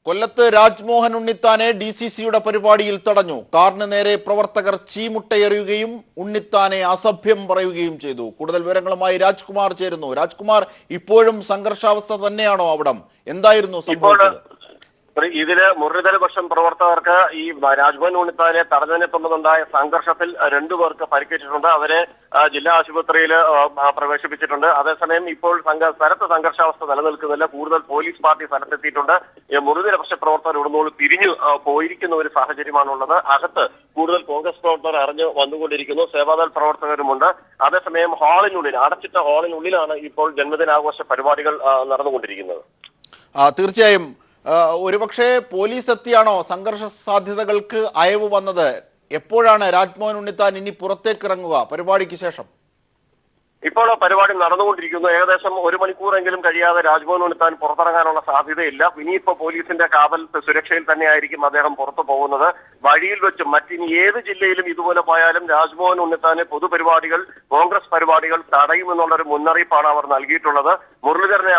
കൊല്ലത്ത് രാജ്മോഹൻ ഉണ്ണിത്താനെ DCCയുടെ പരിപാടിയിൽ തടഞ്ഞു. കാറിന് നേരെ പ്രവർത്തകർ ചീമുട്ടയെറിയുകയും ഉണ്ണിത്താനെ അസഭ്യം പറയുകയും ചെയ്തു. കൂടുതൽ വിവരങ്ങളുമായി രാജ്കുമാർ ചേരുന്നു. രാജ്കുമാർ, ഇപ്പോഴും സംഘർഷാവസ്ഥ തന്നെയാണോ അവിടം? എന്തായിരുന്നു സംഭവിച്ചത്? ഇതില് മുരളീധരപക്ഷം പ്രവർത്തകർക്ക് ഈ രാജ്മോഹൻ ഉണ്ണിത്താനെ തടഞ്ഞതിനെ തുടർന്നുണ്ടായ സംഘർഷത്തിൽ രണ്ടുപേർക്ക് പരിക്കേറ്റിട്ടുണ്ട്. അവരെ ജില്ലാ ആശുപത്രിയിൽ പ്രവേശിപ്പിച്ചിട്ടുണ്ട്. അതേസമയം ഇപ്പോൾ സ്ഥലത്ത് സംഘർഷാവസ്ഥ നിലനിൽക്കുന്നില്ല. കൂടുതൽ പോലീസ് പാർട്ടി സ്ഥലത്തെത്തിയിട്ടുണ്ട്. മുരളീധരപക്ഷ പ്രവർത്തകർ ഇവിടുന്ന് പിരിഞ്ഞു പോയിരിക്കുന്ന ഒരു സാഹചര്യമാണുള്ളത്. അകത്ത് കൂടുതൽ കോൺഗ്രസ് പ്രവർത്തകർ അറിഞ്ഞു വന്നുകൊണ്ടിരിക്കുന്നു. സേവാദൾ പ്രവർത്തകരുമുണ്ട്. അതേസമയം ഹാളിനുള്ളിൽ, അടച്ചിട്ട ഹാളിനുള്ളിലാണ് ഇപ്പോൾ ജന്മദിനാഘോഷ പരിപാടികൾ നടന്നുകൊണ്ടിരിക്കുന്നത്. തീർച്ചയായും ഒരുപക്ഷെ പോലീസ് എത്തിയാണോ സംഘർഷ സാധ്യതകൾക്ക് അയവ് വന്നത്? എപ്പോഴാണ് രാജ്മോഹൻ ഉണ്ണിത്താൻ ഇനി പുറത്തേക്ക് ഇറങ്ങുക പരിപാടിക്ക് ശേഷം? ഇപ്പോൾ പരിപാടി നടന്നുകൊണ്ടിരിക്കുന്നു. ഏകദേശം 1 മണിക്കൂറെങ്കിലും കഴിയാതെ രാജ്മോഹൻ ഉണ്ണിത്താൻ പുറത്തിറങ്ങാനുള്ള സാധ്യതയില്ല. ഇനിയിപ്പോ പോലീസിന്റെ കാവൽ സുരക്ഷയിൽ തന്നെയായിരിക്കും അദ്ദേഹം പുറത്തു പോകുന്നത്. വഴിയിൽ വെച്ചും മറ്റിനി ഏത് ജില്ലയിലും ഇതുപോലെ പോയാലും രാജ്മോഹൻ ഉണ്ണിത്താന് പൊതുപരിപാടികൾ, കോൺഗ്രസ് പരിപാടികൾ തടയുമെന്നുള്ളൊരു മുന്നറിയിപ്പാണ് അവർ നൽകിയിട്ടുള്ളത്. മുരളീധരനെ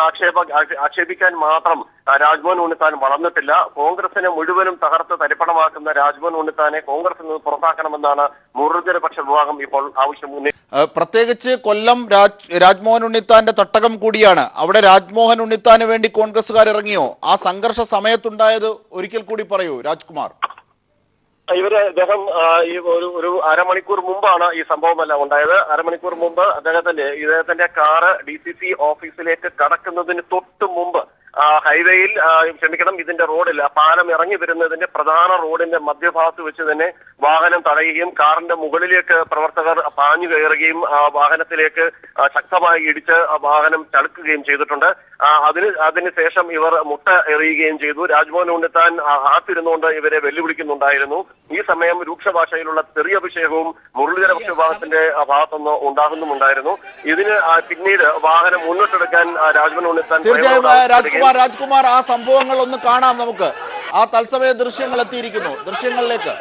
ആക്ഷേപിക്കാൻ മാത്രം രാജ്മോഹൻ ഉണ്ണിത്താൻ വളർന്നിട്ടില്ല. കോൺഗ്രസിനെ മുഴുവനും തകർത്ത് തരിപ്പണമാക്കുന്ന രാജ്മോഹൻ ഉണ്ണിത്താനെ കോൺഗ്രസിൽ നിന്ന് പുറത്താക്കണമെന്നാണ് മുരളീധരപക്ഷ വിഭാഗം ഇപ്പോൾ ആവശ്യം. പ്രത്യേകിച്ച് കൊല്ലം രാജ്മോഹൻ ഉണ്ണിത്താന്റെ തട്ടകം കൂടിയാണ്. അവിടെ രാജ്മോഹൻ ഉണ്ണിത്താന് വേണ്ടി കോൺഗ്രസുകാർ ഇറങ്ങിയോ? ആ സംഘർഷ സമയത്തുണ്ടായത് ഒരിക്കൽ കൂടി പറയൂ രാജ്കുമാർ. അദ്ദേഹം ഈ ഒരു അരമണിക്കൂർ മുമ്പാണ് ഈ സംഭവമെല്ലാം ഉണ്ടായത്. അരമണിക്കൂർ മുമ്പ് ഇദ്ദേഹത്തിന്റെ കാറ് DCC ഓഫീസിലേക്ക് കടക്കുന്നതിന് തൊട്ട് മുമ്പ് ഹൈവേയിൽ ഇതിന്റെ റോഡിൽ പാലം ഇറങ്ങി വരുന്നതിന്റെ പ്രധാന റോഡിന്റെ മധ്യഭാഗത്ത് വെച്ച് തന്നെ വാഹനം തടയുകയും കാറിന്റെ മുകളിലേക്ക് പ്രവർത്തകർ പാഞ്ഞു കയറുകയും വാഹനത്തിലേക്ക് ശക്തമായി ഇടിച്ച് വാഹനം ചളുക്കുകയും ചെയ്തിട്ടുണ്ട്. അതിനുശേഷം ഇവർ മുട്ട എറിയുകയും ചെയ്തു. രാജ്മോഹൻ ഉണ്ണിത്താൻ ആത്തിരുന്നുകൊണ്ട് ഇവരെ വെല്ലുവിളിക്കുന്നുണ്ടായിരുന്നു. ഈ സമയം രൂക്ഷ ഭാഷയിലുള്ള തെറിയഭിഷേകവും മുരളീധരപക്ഷ വിഭാഗത്തിന്റെ ഭാഗത്തുനിന്ന് ഉണ്ടാകുന്നുമുണ്ടായിരുന്നു. ഇതിന് പിന്നീട് വാഹനം മുന്നോട്ടെടുക്കാൻ രാജ്മോഹൻ ഉണ്ണിത്താൻ രാജ്കുമാർ, ആ സംഭവങ്ങൾ ഒന്ന് കാണാം നമുക്ക്. ആ തത്സമയ ദൃശ്യങ്ങൾ എത്തിയിരിക്കുന്നു. ദൃശ്യങ്ങളിലേക്ക്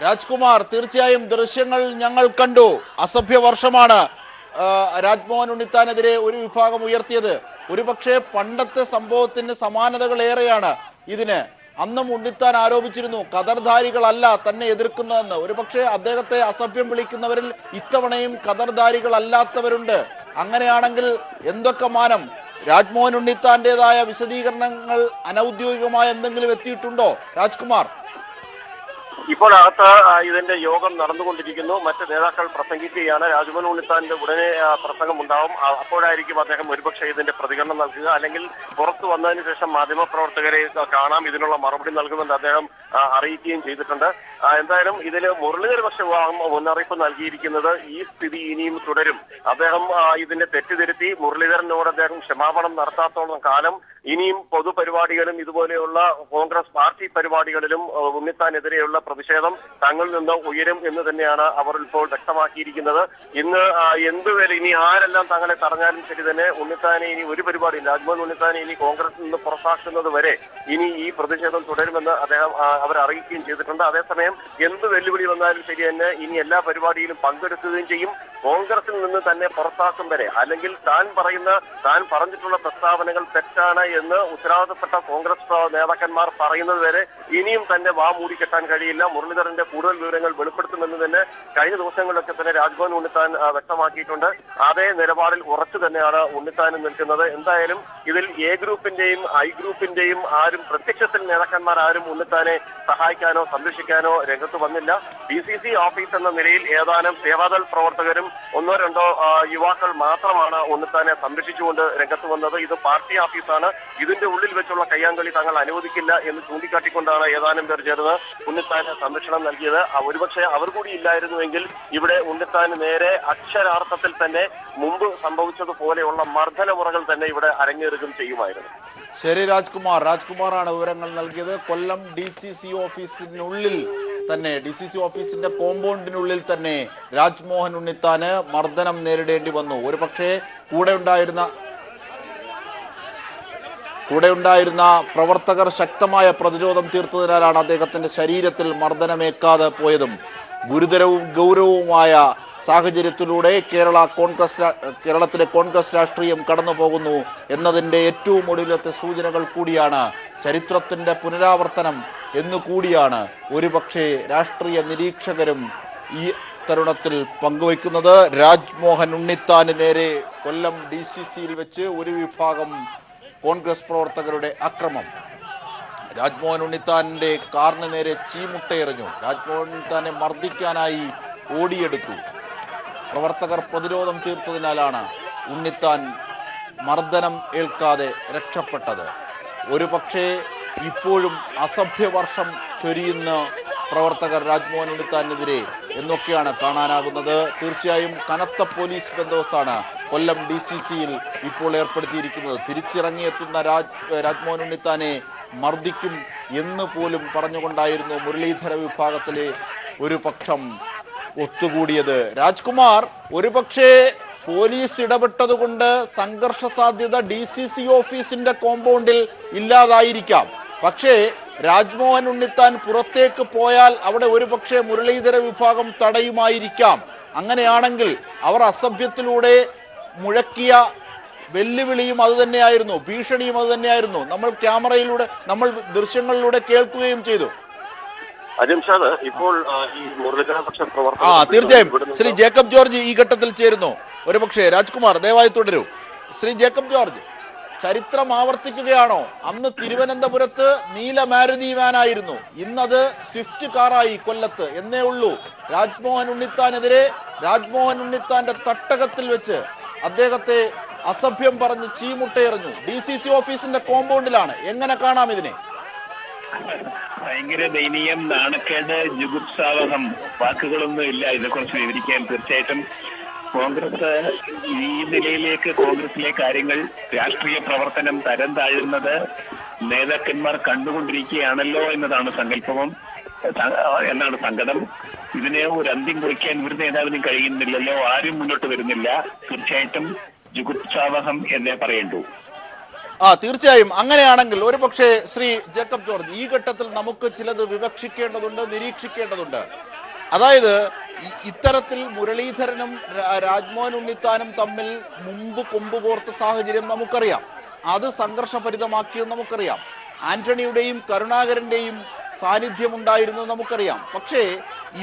രാജ്കുമാർ, തീർച്ചയായും ദൃശ്യങ്ങൾ ഞങ്ങൾ കണ്ടു. അസഭ്യ വർഷമാണ് രാജ്മോഹൻ ഉണ്ണിത്താനെതിരെ ഒരു വിഭാഗം ഉയർത്തിയത്. ഒരുപക്ഷെ പണ്ടത്തെ സംഭവത്തിന് സമാനതകൾ ഏറെയാണ് ഇതിന്. അന്നും ഉണ്ണിത്താൻ ആരോപിച്ചിരുന്നു ഖദർധാരികളല്ല തന്നെ എതിർക്കുന്നതെന്ന്. ഒരുപക്ഷെ അദ്ദേഹത്തെ അസഭ്യം വിളിക്കുന്നവരിൽ ഇത്തവണയും ഖദർധാരികളല്ലാത്തവരുണ്ട്. അങ്ങനെയാണെങ്കിൽ എന്തൊക്കെ മാനം? രാജ്മോഹൻ ഉണ്ണിത്താന്റേതായ വിശദീകരണങ്ങൾ അനൌദ്യോഗികമായ എന്തെങ്കിലും എത്തിയിട്ടുണ്ടോ രാജ്കുമാർ? ഇപ്പോൾ അകത്ത് ഇതിന്റെ യോഗം നടന്നുകൊണ്ടിരിക്കുന്നു. മറ്റ് നേതാക്കൾ പ്രസംഗിക്കുകയാണ്. രാജ്മോഹൻ ഉണ്ണിത്താന്റെ ഉടനെ പ്രസംഗം ഉണ്ടാവും. അപ്പോഴായിരിക്കും അദ്ദേഹം ഒരുപക്ഷെ ഇതിന്റെ പ്രതികരണം നൽകുക. അല്ലെങ്കിൽ പുറത്തു വന്നതിന് ശേഷം മാധ്യമപ്രവർത്തകരെ കാണാം, ഇതിനുള്ള മറുപടി നൽകുമെന്ന് അദ്ദേഹം അറിയിക്കുകയും ചെയ്തിട്ടുണ്ട്. എന്തായാലും ഇതിന് മുരളീധര പക്ഷ മുന്നറിയിപ്പ് നൽകിയിരിക്കുന്നത് ഈ സ്ഥിതി ഇനിയും തുടരും. അദ്ദേഹം ഇതിന്റെ തെറ്റിദ്ധരുത്തി മുരളീധരനോട് അദ്ദേഹം ക്ഷമാപണം നടത്താത്തോളം കാലം ഇനിയും പൊതുപരിപാടികളും ഇതുപോലെയുള്ള കോൺഗ്രസ് പാർട്ടി പരിപാടികളിലും ഉണ്ണിത്താനെതിരെയുള്ള പ്രതിഷേധം തങ്ങളിൽ നിന്ന് ഉയരും എന്ന് തന്നെയാണ് അവർ ഇപ്പോൾ വ്യക്തമാക്കിയിരിക്കുന്നത്. ഇന്ന് എന്തുവരെ ഇനി ആരെല്ലാം തങ്ങളെ തടഞ്ഞാലും ശരി തന്നെ ഉണ്ണിത്താനെ ഇനി ഒരു പരിപാടി, രാജ്മോഹൻ ഉണ്ണിത്താനെ ഇനി കോൺഗ്രസിൽ നിന്ന് പുറത്താക്കുന്നത് വരെ ഇനി ഈ പ്രതിഷേധം തുടരുമെന്ന് അദ്ദേഹം അവർ അറിയിക്കുകയും ചെയ്തിട്ടുണ്ട്. അതേസമയം എന്ത് വെല്ലുവിളി വന്നാലും ശരി തന്നെ ഇനി എല്ലാ പരിപാടിയിലും പങ്കെടുക്കുകയും ചെയ്യും. കോൺഗ്രസിൽ നിന്ന് തന്നെ പുറത്താക്കും വരെ, അല്ലെങ്കിൽ താൻ പറഞ്ഞിട്ടുള്ള പ്രസ്താവനകൾ തെറ്റാണ് എന്ന് ഉത്തരവാദിത്തപ്പെട്ട കോൺഗ്രസ് നേതാക്കന്മാർ പറയുന്നത് വരെ ഇനിയും തന്നെ വാ മൂടിക്കെട്ടാൻ കഴിയില്ല. മുരളീധരന്റെ കൂടുതൽ വിവരങ്ങൾ വെളിപ്പെടുത്തുമെന്ന് തന്നെ കഴിഞ്ഞ ദിവസങ്ങളിലൊക്കെ തന്നെ രാജ്ഭവൻ ഉണ്ണിത്താൻ വ്യക്തമാക്കിയിട്ടുണ്ട്. അതേ നിലപാടിൽ ഉറച്ചു തന്നെയാണ് ഉണ്ണിത്താൻ നിൽക്കുന്നത്. എന്തായാലും ഇതിൽ എ ഗ്രൂപ്പിന്റെയും ഐ ഗ്രൂപ്പിന്റെയും ആരും പ്രത്യക്ഷത്തിൽ നേതാക്കന്മാർ ആരും ഉണ്ണിത്താനെ സഹായിക്കാനോ സംരക്ഷിക്കാനോ രംഗത്ത് വന്നില്ല. DCC ഓഫീസ് എന്ന നിലയിൽ ഏതാനും സേവാദൾ പ്രവർത്തകരും ഒന്നോ രണ്ടോ യുവാക്കൾ മാത്രമാണ് ഉണ്ണിത്താനെ സംരക്ഷിച്ചുകൊണ്ട് രംഗത്ത് വന്നത്. ഇത് പാർട്ടി ഓഫീസാണ്, ഇതിന്റെ ഉള്ളിൽ വെച്ചുള്ള കയ്യാങ്കളി തങ്ങൾ അനുവദിക്കില്ല എന്ന് ചൂണ്ടിക്കാട്ടിക്കൊണ്ടാണ് ഏതാനും പേർ ചേർന്ന് ഉണ്ണിത്താന് സംരക്ഷണം നൽകിയത്. ഒരുപക്ഷെ അവർ കൂടി ഇല്ലായിരുന്നുവെങ്കിൽ ഇവിടെ ഉണ്ണിത്താന് നേരെ അക്ഷരാർത്ഥത്തിൽ തന്നെ മുമ്പ് സംഭവിച്ചതുപോലെയുള്ള മർദ്ദനമുറകൾ തന്നെ ഇവിടെ അരങ്ങേറുകയും ചെയ്യുമായിരുന്നു. ശരി രാജ്കുമാറാണ് വിവരങ്ങൾ നൽകിയത്. കൊല്ലം DCC ഓഫീസിനുള്ളിൽ തന്നെ, DCC ഓഫീസിന്റെ കോമ്പൗണ്ടിനുള്ളിൽ തന്നെ രാജ്മോഹൻ ഉണ്ണിത്താന് മർദ്ദനം നേരിടേണ്ടി വന്നു. ഒരുപക്ഷെ കൂടെ ഉണ്ടായിരുന്ന പ്രവർത്തകർ ശക്തമായ പ്രതിരോധം തീർത്തതിനാലാണ് അദ്ദേഹത്തിന്റെ ശരീരത്തിൽ മർദ്ദനമേക്കാതെ പോയതും. ഗുരുതരവും ഗൗരവവുമായ സാഹചര്യത്തിലൂടെ കേരളത്തിലെ കോൺഗ്രസ് രാഷ്ട്രീയം കടന്നു പോകുന്നു എന്നതിൻ്റെ ഏറ്റവും ഒടുവിലത്തെ സൂചനകൾ കൂടിയാണ്, ചരിത്രത്തിൻ്റെ പുനരാവർത്തനം എന്നുകൂടിയാണ് ഒരുപക്ഷെ രാഷ്ട്രീയ നിരീക്ഷകരും ഈ തരുണത്തിൽ പങ്കുവയ്ക്കുന്നത്. രാജ്മോഹൻ ഉണ്ണിത്താന് നേരെ കൊല്ലം DCCയിൽ വെച്ച് ഒരു വിഭാഗം കോൺഗ്രസ് പ്രവർത്തകരുടെ അക്രമം. രാജ്മോഹൻ ഉണ്ണിത്താന്റെ കാറിന് നേരെ ചീമുട്ടയെറിഞ്ഞു. രാജ്മോഹൻ ഉണ്ണിത്താനെ മർദ്ദിക്കാനായി ഓടിയെടുത്തു. പ്രവർത്തകർ പ്രതിരോധം തീർത്തതിനാലാണ് ഉണ്ണിത്താൻ മർദ്ദനം ഏൽക്കാതെ രക്ഷപ്പെട്ടത്. ഒരുപക്ഷെ ഇപ്പോഴും അസഭ്യവർഷം ചൊരിയുന്ന പ്രവർത്തകർ രാജ്മോഹൻ ഉണ്ണിത്താനെതിരെ എന്നൊക്കെയാണ് കാണാനാകുന്നത്. തീർച്ചയായും കനത്ത പോലീസ് ബന്ദോബസ്താണ് കൊല്ലം DCCയിൽ ഇപ്പോൾ ഏർപ്പെടുത്തിയിരിക്കുന്നത്. തിരിച്ചിറങ്ങിയെത്തുന്ന രാജ്മോഹൻ ഉണ്ണിത്താനെ മർദ്ദിക്കും എന്ന് പോലും പറഞ്ഞുകൊണ്ടായിരുന്നു മുരളീധര വിഭാഗത്തിലെ ഒരു പക്ഷം ഒത്തുകൂടിയത്. രാജ്കുമാർ, ഒരുപക്ഷെ പോലീസ് ഇടപെട്ടതുകൊണ്ട് സംഘർഷ സാധ്യത DCC ഓഫീസിന്റെ കോമ്പൗണ്ടിൽ ഇല്ലാതായിരിക്കാം. പക്ഷേ രാജ്മോഹൻ ഉണ്ണിത്താൻ പുറത്തേക്ക് പോയാൽ അവിടെ ഒരുപക്ഷെ മുരളീധര വിഭാഗം തടയുമായിരിക്കാം. അങ്ങനെയാണെങ്കിൽ അവർ അസഭ്യത്തിലൂടെ മുഴക്കിയ വെല്ലുവിളിയും അതുതന്നെയായിരുന്നു, ഭീഷണിയും അതുതന്നെയായിരുന്നു. നമ്മൾ ദൃശ്യങ്ങളിലൂടെ കേൾക്കുകയും ചെയ്തു. ഇപ്പോൾ ഈ മുരളീധരപക്ഷ തീർച്ചയായും ശ്രീ ജേക്കബ് ജോർജ് ഈ ഘട്ടത്തിൽ ചേരുന്നു. ഒരുപക്ഷെ രാജ്കുമാർ ദയവായി തുടരൂ. ശ്രീ ജേക്കബ് ജോർജ്, ചരിത്രം ആവർത്തിക്കുകയാണോ? അന്ന് തിരുവനന്തപുരത്ത് നീല മാരുതി വാനായിരുന്നു, ഇന്നത് സ്വിഫ്റ്റ് കാറായി കൊല്ലത്ത് എന്നേ ഉള്ളൂ. രാജ്മോഹൻ ഉണ്ണിത്താനെതിരെ രാജ്മോഹൻ ഉണ്ണിത്താന്റെ തട്ടകത്തിൽ വെച്ച് അദ്ദേഹത്തെ അസഭ്യം പറഞ്ഞ് ചീമുട്ടയെറിഞ്ഞു. DCC ഓഫീസിന്റെ കോമ്പൗണ്ടിലാണ്. എങ്ങനെ കാണാം ഇതിനെ? ഭയങ്കര ദയനീയം, നാണക്കേട്, ജുഗുപ്സാവഹം, വാക്കുകളൊന്നും ഇല്ല ഇതേക്കുറിച്ച് വിവരിക്കാൻ. തീർച്ചയായിട്ടും കോൺഗ്രസ് ഈ നിലയിലേക്ക്, കോൺഗ്രസിലെ കാര്യങ്ങൾ, രാഷ്ട്രീയ പ്രവർത്തനം തരം താഴുന്നത് നേതാക്കന്മാർ കണ്ടുകൊണ്ടിരിക്കുകയാണല്ലോ എന്നതാണ് സങ്കടം. ഇതിനെ ഒരു അന്ത്യം കുറിക്കാൻ ഒരു നേതാവിനും കഴിയുന്നില്ലല്ലോ, ആരും മുന്നോട്ട് വരുന്നില്ല. തീർച്ചയായിട്ടും ജുഗുപ്സാവഹം എന്നേ പറയേണ്ടൂ. തീർച്ചയായും അങ്ങനെയാണെങ്കിൽ ഒരുപക്ഷെ ശ്രീ ജേക്കബ് ജോർജ്, ഈ ഘട്ടത്തിൽ നമുക്ക് ചിലത് വിവക്ഷിക്കേണ്ടതുണ്ട്, നിരീക്ഷിക്കേണ്ടതുണ്ട്. അതായത് ഇത്തരത്തിൽ മുരളീധരനും രാജ്മോഹൻ ഉണ്ണിത്താനും തമ്മിൽ മുമ്പ് കൊമ്പുകോർത്ത സാഹചര്യം നമുക്കറിയാം. അത് സംഘർഷഭരിതമാക്കിയത് നമുക്കറിയാം. ആന്റണിയുടെയും കരുണാകരന്റെയും സാന്നിധ്യം ഉണ്ടായിരുന്നത് നമുക്കറിയാം. പക്ഷേ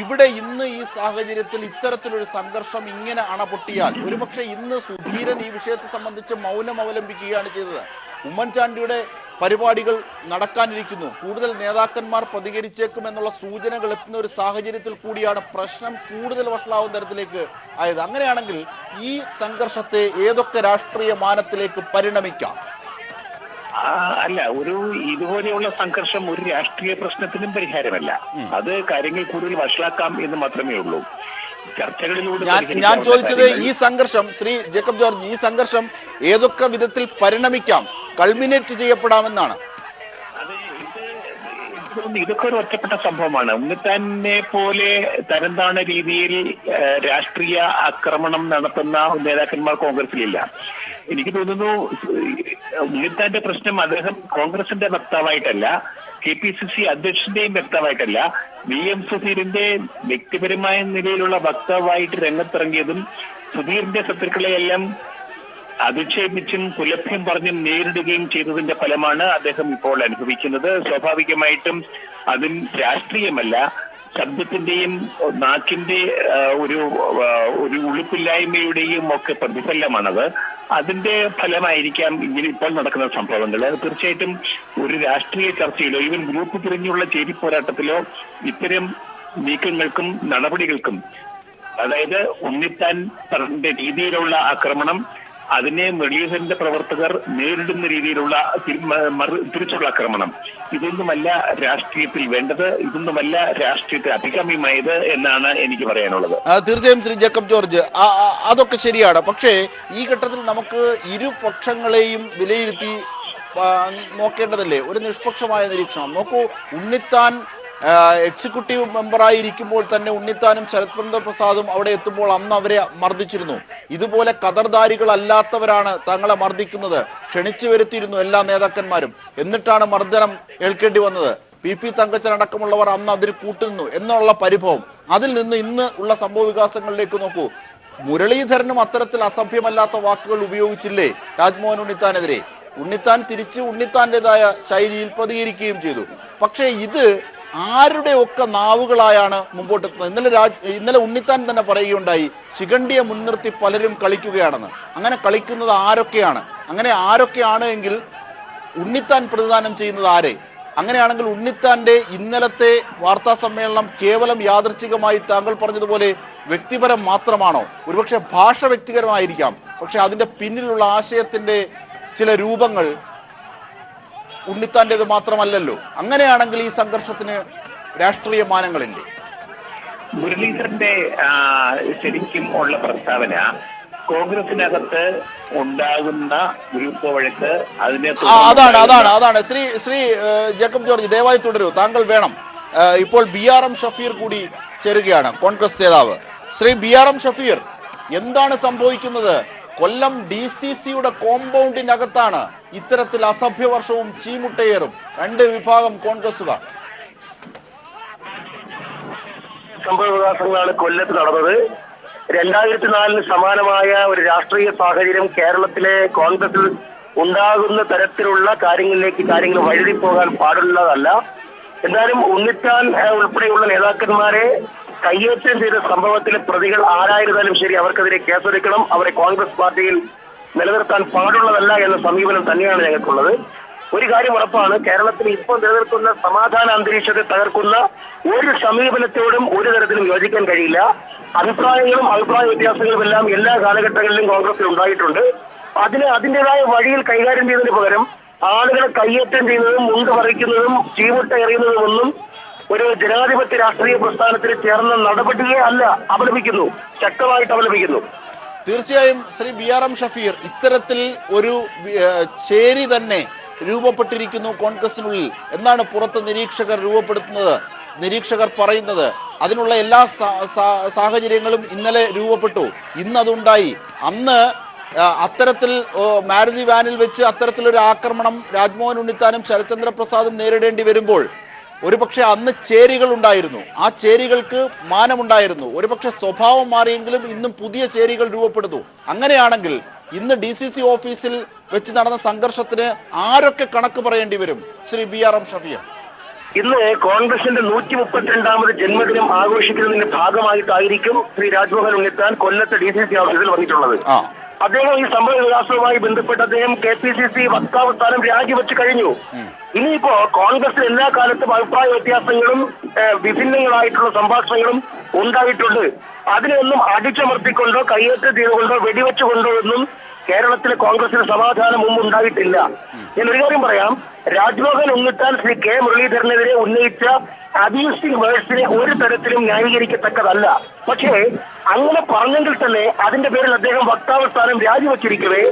ഇവിടെ ഇന്ന് ഈ സാഹചര്യത്തിൽ ഇത്തരത്തിലൊരു സംഘർഷം ഇങ്ങനെ അണപൊട്ടിയാൽ ഒരുപക്ഷെ ഇന്ന് സുധീരൻ ഈ വിഷയത്തെ സംബന്ധിച്ച് മൗനം അവലംബിക്കുകയാണ് ചെയ്തത്. ഉമ്മൻചാണ്ടിയുടെ പരിപാടികൾ നടക്കാനിരിക്കുന്നു, കൂടുതൽ നേതാക്കന്മാർ പ്രതികരിച്ചേക്കും എന്നുള്ള സൂചനകൾ എത്തുന്ന ഒരു സാഹചര്യത്തിൽ കൂടിയാണ് പ്രശ്നം കൂടുതൽ വഷളാവുന്ന തരത്തിലേക്ക് ആയത്. അങ്ങനെയാണെങ്കിൽ ഈ സംഘർഷത്തെ ഏതൊക്കെ രാഷ്ട്രീയ മാനത്തിലേക്ക് പരിണമിക്കാം? അല്ല, ഒരു ഇതുപോലെയുള്ള സംഘർഷം ഒരു രാഷ്ട്രീയ പ്രശ്നത്തിനും പരിഹാരമല്ല. അത് കാര്യങ്ങൾ കൂടുതൽ വഷളാക്കാം എന്ന് മാത്രമേ ഉള്ളൂ. ചർച്ചകളിലൂടെ ഞാൻ ചോദിച്ചത് ഈ സംഘർഷം, ശ്രീ ജേക്കബ് ജോർജ്, ഈ സംഘർഷം ഏതൊക്കെ വിധത്തിൽ പരിണമിക്കാം, കൾമിനേറ്റ് ചെയ്യപ്പെടാമെന്നാണ്. ഇതൊക്കെ ഒരു ഒറ്റപ്പെട്ട സംഭവമാണ്. ഉണ്ണിത്താനെ പോലെ തരംതാണ രീതിയിൽ രാഷ്ട്രീയ ആക്രമണം നടത്തുന്ന നേതാക്കന്മാർ കോൺഗ്രസിലില്ല. എനിക്ക് തോന്നുന്നു ഉണ്ണിത്താന്റെ പ്രശ്നം അദ്ദേഹം കോൺഗ്രസിന്റെ വക്താവായിട്ടല്ല, KPCC അധ്യക്ഷന്റെയും വക്താവായിട്ടല്ല, VM സുധീറിന്റെ വ്യക്തിപരമായ നിലയിലുള്ള വക്താവായിട്ട് രംഗത്തിറങ്ങിയതും സുധീറിന്റെ ശത്രുക്കളെയെല്ലാം അധിക്ഷേപിച്ചും കുലഭ്യം പറഞ്ഞും നേരിടുകയും ചെയ്തതിന്റെ ഫലമാണ് അദ്ദേഹം ഇപ്പോൾ അനുഭവിക്കുന്നത്. സ്വാഭാവികമായിട്ടും അതും രാഷ്ട്രീയമല്ല, ശബ്ദത്തിന്റെയും നാക്കിന്റെ ഒരു ഉളുപ്പില്ലായ്മയുടെയും ഒക്കെ പ്രതിഫലമാണത്. അതിന്റെ ഫലമായിരിക്കാം ഇങ്ങനെ ഇപ്പോൾ നടക്കുന്ന സംഭവങ്ങൾ. തീർച്ചയായിട്ടും ഒരു രാഷ്ട്രീയ ചർച്ചയിലോ ഈവൻ ഗ്രൂപ്പ് തിരിഞ്ഞുള്ള ചേരിപ്പോരാട്ടത്തിലോ ഇത്തരം നീക്കങ്ങൾക്കും നടപടികൾക്കും, അതായത് ഉണ്ണിത്താൻ രീതിയിലുള്ള ആക്രമണം, അതിനെ മുരളീധരന്റെ പ്രവർത്തകർ നേരിടുന്ന രീതിയിലുള്ള തിരിച്ചുള്ള ആക്രമണം, ഇതൊന്നുമല്ല രാഷ്ട്രീയത്തിൽ വേണ്ടത്, ഇതൊന്നുമല്ല രാഷ്ട്രീയത്തിൽ അഭികാമ്യമായത് എന്നാണ് എനിക്ക് പറയാനുള്ളത്. തീർച്ചയായും ശ്രീ ജേക്കബ് ജോർജ്, അതൊക്കെ ശരിയാണ്. പക്ഷേ ഈ ഘട്ടത്തിൽ നമുക്ക് ഇരുപക്ഷങ്ങളെയും വിലയിരുത്തി നോക്കേണ്ടതല്ലേ, ഒരു നിഷ്പക്ഷമായ നിരീക്ഷണം. നോക്കൂ, ഉണ്ണിത്താൻ എക്സിക്യൂട്ടീവ് മെമ്പറായിരിക്കുമ്പോൾ തന്നെ ഉണ്ണിത്താനും ശരത്ചന്ദ്ര പ്രസാദും അവിടെ എത്തുമ്പോൾ അന്ന് അവരെ മർദ്ദിച്ചിരുന്നു. ഇതുപോലെ കതർധാരികളല്ലാത്തവരാണ് തങ്ങളെ മർദ്ദിക്കുന്നത്. ക്ഷണിച്ചു വരുത്തിയിരുന്നു എല്ലാ നേതാക്കന്മാരും. എന്നിട്ടാണ് മർദ്ദനം ഏൽക്കേണ്ടി വന്നത്. PP തങ്കച്ചൻ അടക്കമുള്ളവർ അന്ന് അതിന് കൂട്ടുനിന്നു എന്നുള്ള പരിഭവം. അതിൽ നിന്ന് ഇന്ന് ഉള്ള സംഭവ വികാസങ്ങളിലേക്ക് നോക്കൂ. മുരളീധരനും അത്തരത്തിൽ അസഭ്യമല്ലാത്ത വാക്കുകൾ ഉപയോഗിച്ചില്ലേ രാജ്മോഹൻ ഉണ്ണിത്താനെതിരെ? ഉണ്ണിത്താൻ തിരിച്ച് ഉണ്ണിത്താൻ്റെതായ ശൈലിയിൽ പ്രതികരിക്കുകയും ചെയ്തു. പക്ഷേ ഇത് ആരുടെ ഒക്കെ നാവുകളായാണ് മുമ്പോട്ടെത്തുന്നത്? ഇന്നലെ ഉണ്ണിത്താൻ തന്നെ പറയുകയുണ്ടായി, ശിഖണ്ഡിയെ മുൻനിർത്തി പലരും കളിക്കുകയാണെന്ന്. അങ്ങനെ കളിക്കുന്നത് ആരൊക്കെയാണ്? അങ്ങനെ ആരൊക്കെയാണ് എങ്കിൽ ഉണ്ണിത്താൻ പ്രതിദാനം ചെയ്യുന്നത് ആരെ? അങ്ങനെയാണെങ്കിൽ ഉണ്ണിത്താന്റെ ഇന്നലത്തെ വാർത്താ സമ്മേളനം കേവലം യാദൃച്ഛികമായി താങ്കൾ പറഞ്ഞതുപോലെ വ്യക്തിപരം മാത്രമാണോ? ഒരുപക്ഷെ ഭാഷ വ്യക്തിപരമായിരിക്കാം, പക്ഷെ അതിന്റെ പിന്നിലുള്ള ആശയത്തിന്റെ ചില രൂപങ്ങൾ ഉണ്ണിത്താൻ്റെത് മാത്രമല്ലല്ലോ. അങ്ങനെയാണെങ്കിൽ ഈ സംഘർഷത്തിന് രാഷ്ട്രീയ മാനങ്ങളില്ലേ? മുരളീധരന്റെ ശരിക്കും ഉള്ള പ്രസ്താവന കോൺഗ്രസിനകത്ത് ഉണ്ടാകുന്ന ഗ്രൂപ്പ് വഴക്ക് അതിനെ അതാണ് ശ്രീ ജേക്കബ് ജോർജ്, ദയവായി തുടരൂ, താങ്കൾ വേണം. ഇപ്പോൾ BRM ഷഫീർ കൂടി ചേരുകയാണ്, കോൺഗ്രസ് നേതാവ്. ശ്രീ BRM ഷഫീർ, എന്താണ് സംഭവിക്കുന്നത്? കൊല്ലം DCCയുടെ കോമ്പൗണ്ടിനകത്താണ് ഇത്തരത്തിൽ അസഭ്യവർഷവും ചീമുട്ടയേറും രണ്ട് വിഭാഗം കോൺഗ്രസുകാർ. സംഭവ വികാസങ്ങളാണ് കൊല്ലത്ത് നടന്നത്. 2004 സമാനമായ ഒരു രാഷ്ട്രീയ സാഹചര്യം കേരളത്തിലെ കോൺഗ്രസിൽ ഉണ്ടാകുന്ന തരത്തിലുള്ള കാര്യങ്ങൾ വഴുതിപ്പോകാൻ പാടുള്ളതല്ല. എന്തായാലും ഉണ്ണിത്താൻ ഉൾപ്പെടെയുള്ള നേതാക്കന്മാരെ കയ്യേറ്റം ചെയ്ത സംഭവത്തിലെ പ്രതികൾ ആരായിരുന്നാലും ശരി, അവർക്കെതിരെ കേസെടുക്കണം. അവരെ കോൺഗ്രസ് പാർട്ടിയിൽ നിലനിർത്താൻ പാടുള്ളതല്ല എന്ന സമീപനം തന്നെയാണ് ഞങ്ങൾക്കുള്ളത്. ഒരു കാര്യം ഉറപ്പാണ്, കേരളത്തിൽ ഇപ്പോൾ നിലനിൽക്കുന്ന സമാധാന അന്തരീക്ഷത്തെ തകർക്കുന്ന ഒരു സമീപനത്തോടും ഒരു തരത്തിലും യോജിക്കാൻ കഴിയില്ല. അഭിപ്രായങ്ങളും അഭിപ്രായ വ്യത്യാസങ്ങളും എല്ലാം എല്ലാ കാലഘട്ടങ്ങളിലും കോൺഗ്രസിൽ ഉണ്ടായിട്ടുണ്ട്. അതിൻ്റെതായ വഴിയിൽ കൈകാര്യം ചെയ്യുന്നതിന് പകരം ആളുകളെ കയ്യേറ്റം ചെയ്യുന്നതും മുണ്ട് പറിക്കുന്നതും ചീമുട്ട എറിയുന്നതുമൊന്നും ഒരു ജനാധിപത്യ രാഷ്ട്രീയ പ്രസ്ഥാനത്തിൽ ചേർന്ന നടപടിയെ അല്ല, അപലപിക്കുന്നു, ശക്തമായിട്ട് അപലപിക്കുന്നു. തീർച്ചയായും ശ്രീ BRM ഷഫീർ, ഇത്തരത്തിൽ ഒരു ചേരി തന്നെ രൂപപ്പെട്ടിരിക്കുന്നു കോൺഗ്രസിനുള്ളിൽ എന്നാണ് പുറത്ത് നിരീക്ഷകർ പറയുന്നത്. അതിനുള്ള എല്ലാ സാഹചര്യങ്ങളും ഇന്നലെ രൂപപ്പെട്ടു, ഇന്നതുണ്ടായി. അന്ന് അത്തരത്തിൽ മാരുതി വാനിൽ വെച്ച് അത്തരത്തിലൊരു ആക്രമണം രാജ്മോഹൻ ഉണ്ണിത്താനും ശരത്ചന്ദ്ര പ്രസാദും നേരിടേണ്ടി വരുമ്പോൾ ഒരുപക്ഷെ അന്ന് ചേരികൾ ഉണ്ടായിരുന്നു, ആ ചേരികൾക്ക് മാനമുണ്ടായിരുന്നു, ഒരുപക്ഷെ സ്വഭാവം മാറിയെങ്കിലും ഇന്നും പുതിയ ചേരികൾ രൂപപ്പെടുന്നു. അങ്ങനെയാണെങ്കിൽ ഇന്ന് DCC ഓഫീസിൽ വെച്ച് നടന്ന സംഘർഷത്തിന് ആരൊക്കെ കണക്ക് പറയേണ്ടി വരും? ശ്രീ BRM ഷഫീർ, ഇന്ന് കോൺഗ്രസിന്റെ 132ാമത് ജന്മദിനം ആഘോഷിക്കുന്നതിന്റെ ഭാഗമായിട്ടായിരിക്കും ശ്രീ രാജ്മോഹൻ ഉണ്ണിത്താൻ കൊല്ലത്തെ DCC ഓഫീസിൽ വന്നിട്ടുള്ളത്. അദ്ദേഹം ഈ സംഭവ വികാസവുമായി ബന്ധപ്പെട്ട് അദ്ദേഹം KPCC വക്താവ് സ്ഥാനം രാജിവെച്ച് കഴിഞ്ഞു. ഇനിയിപ്പോ കോൺഗ്രസിൽ എല്ലാ കാലത്തും അഭിപ്രായ വ്യത്യാസങ്ങളും വിഭിന്നങ്ങളായിട്ടുള്ള സംഭാഷണങ്ങളും ഉണ്ടായിട്ടുണ്ട്. അതിനെയൊന്നും അടിച്ചമർത്തിക്കൊണ്ടോ കയ്യേറ്റം ചെയ്തുകൊണ്ടോ വെടിവെച്ചുകൊണ്ടോ ഒന്നും കേരളത്തിലെ കോൺഗ്രസിന് സമാധാനം മുമ്പ് ഉണ്ടായിട്ടില്ല. ഞാൻ ഒരു കാര്യം പറയാം, രാജ്മോഹൻ ഉണ്ണിത്താൻ ശ്രീ K മുരളീധരനെതിരെ ഉന്നയിച്ച അബ്യൂസിംഗ് വേർഡ്സിനെ ഒരു തരത്തിലും ന്യായീകരിക്കത്തക്കതല്ല. പക്ഷേ അങ്ങനെ പറഞ്ഞെങ്കിൽ തന്നെ അതിന്റെ പേരിൽ അദ്ദേഹം വക്താവ് സ്ഥാനം രാജിവെച്ചിരിക്കവേ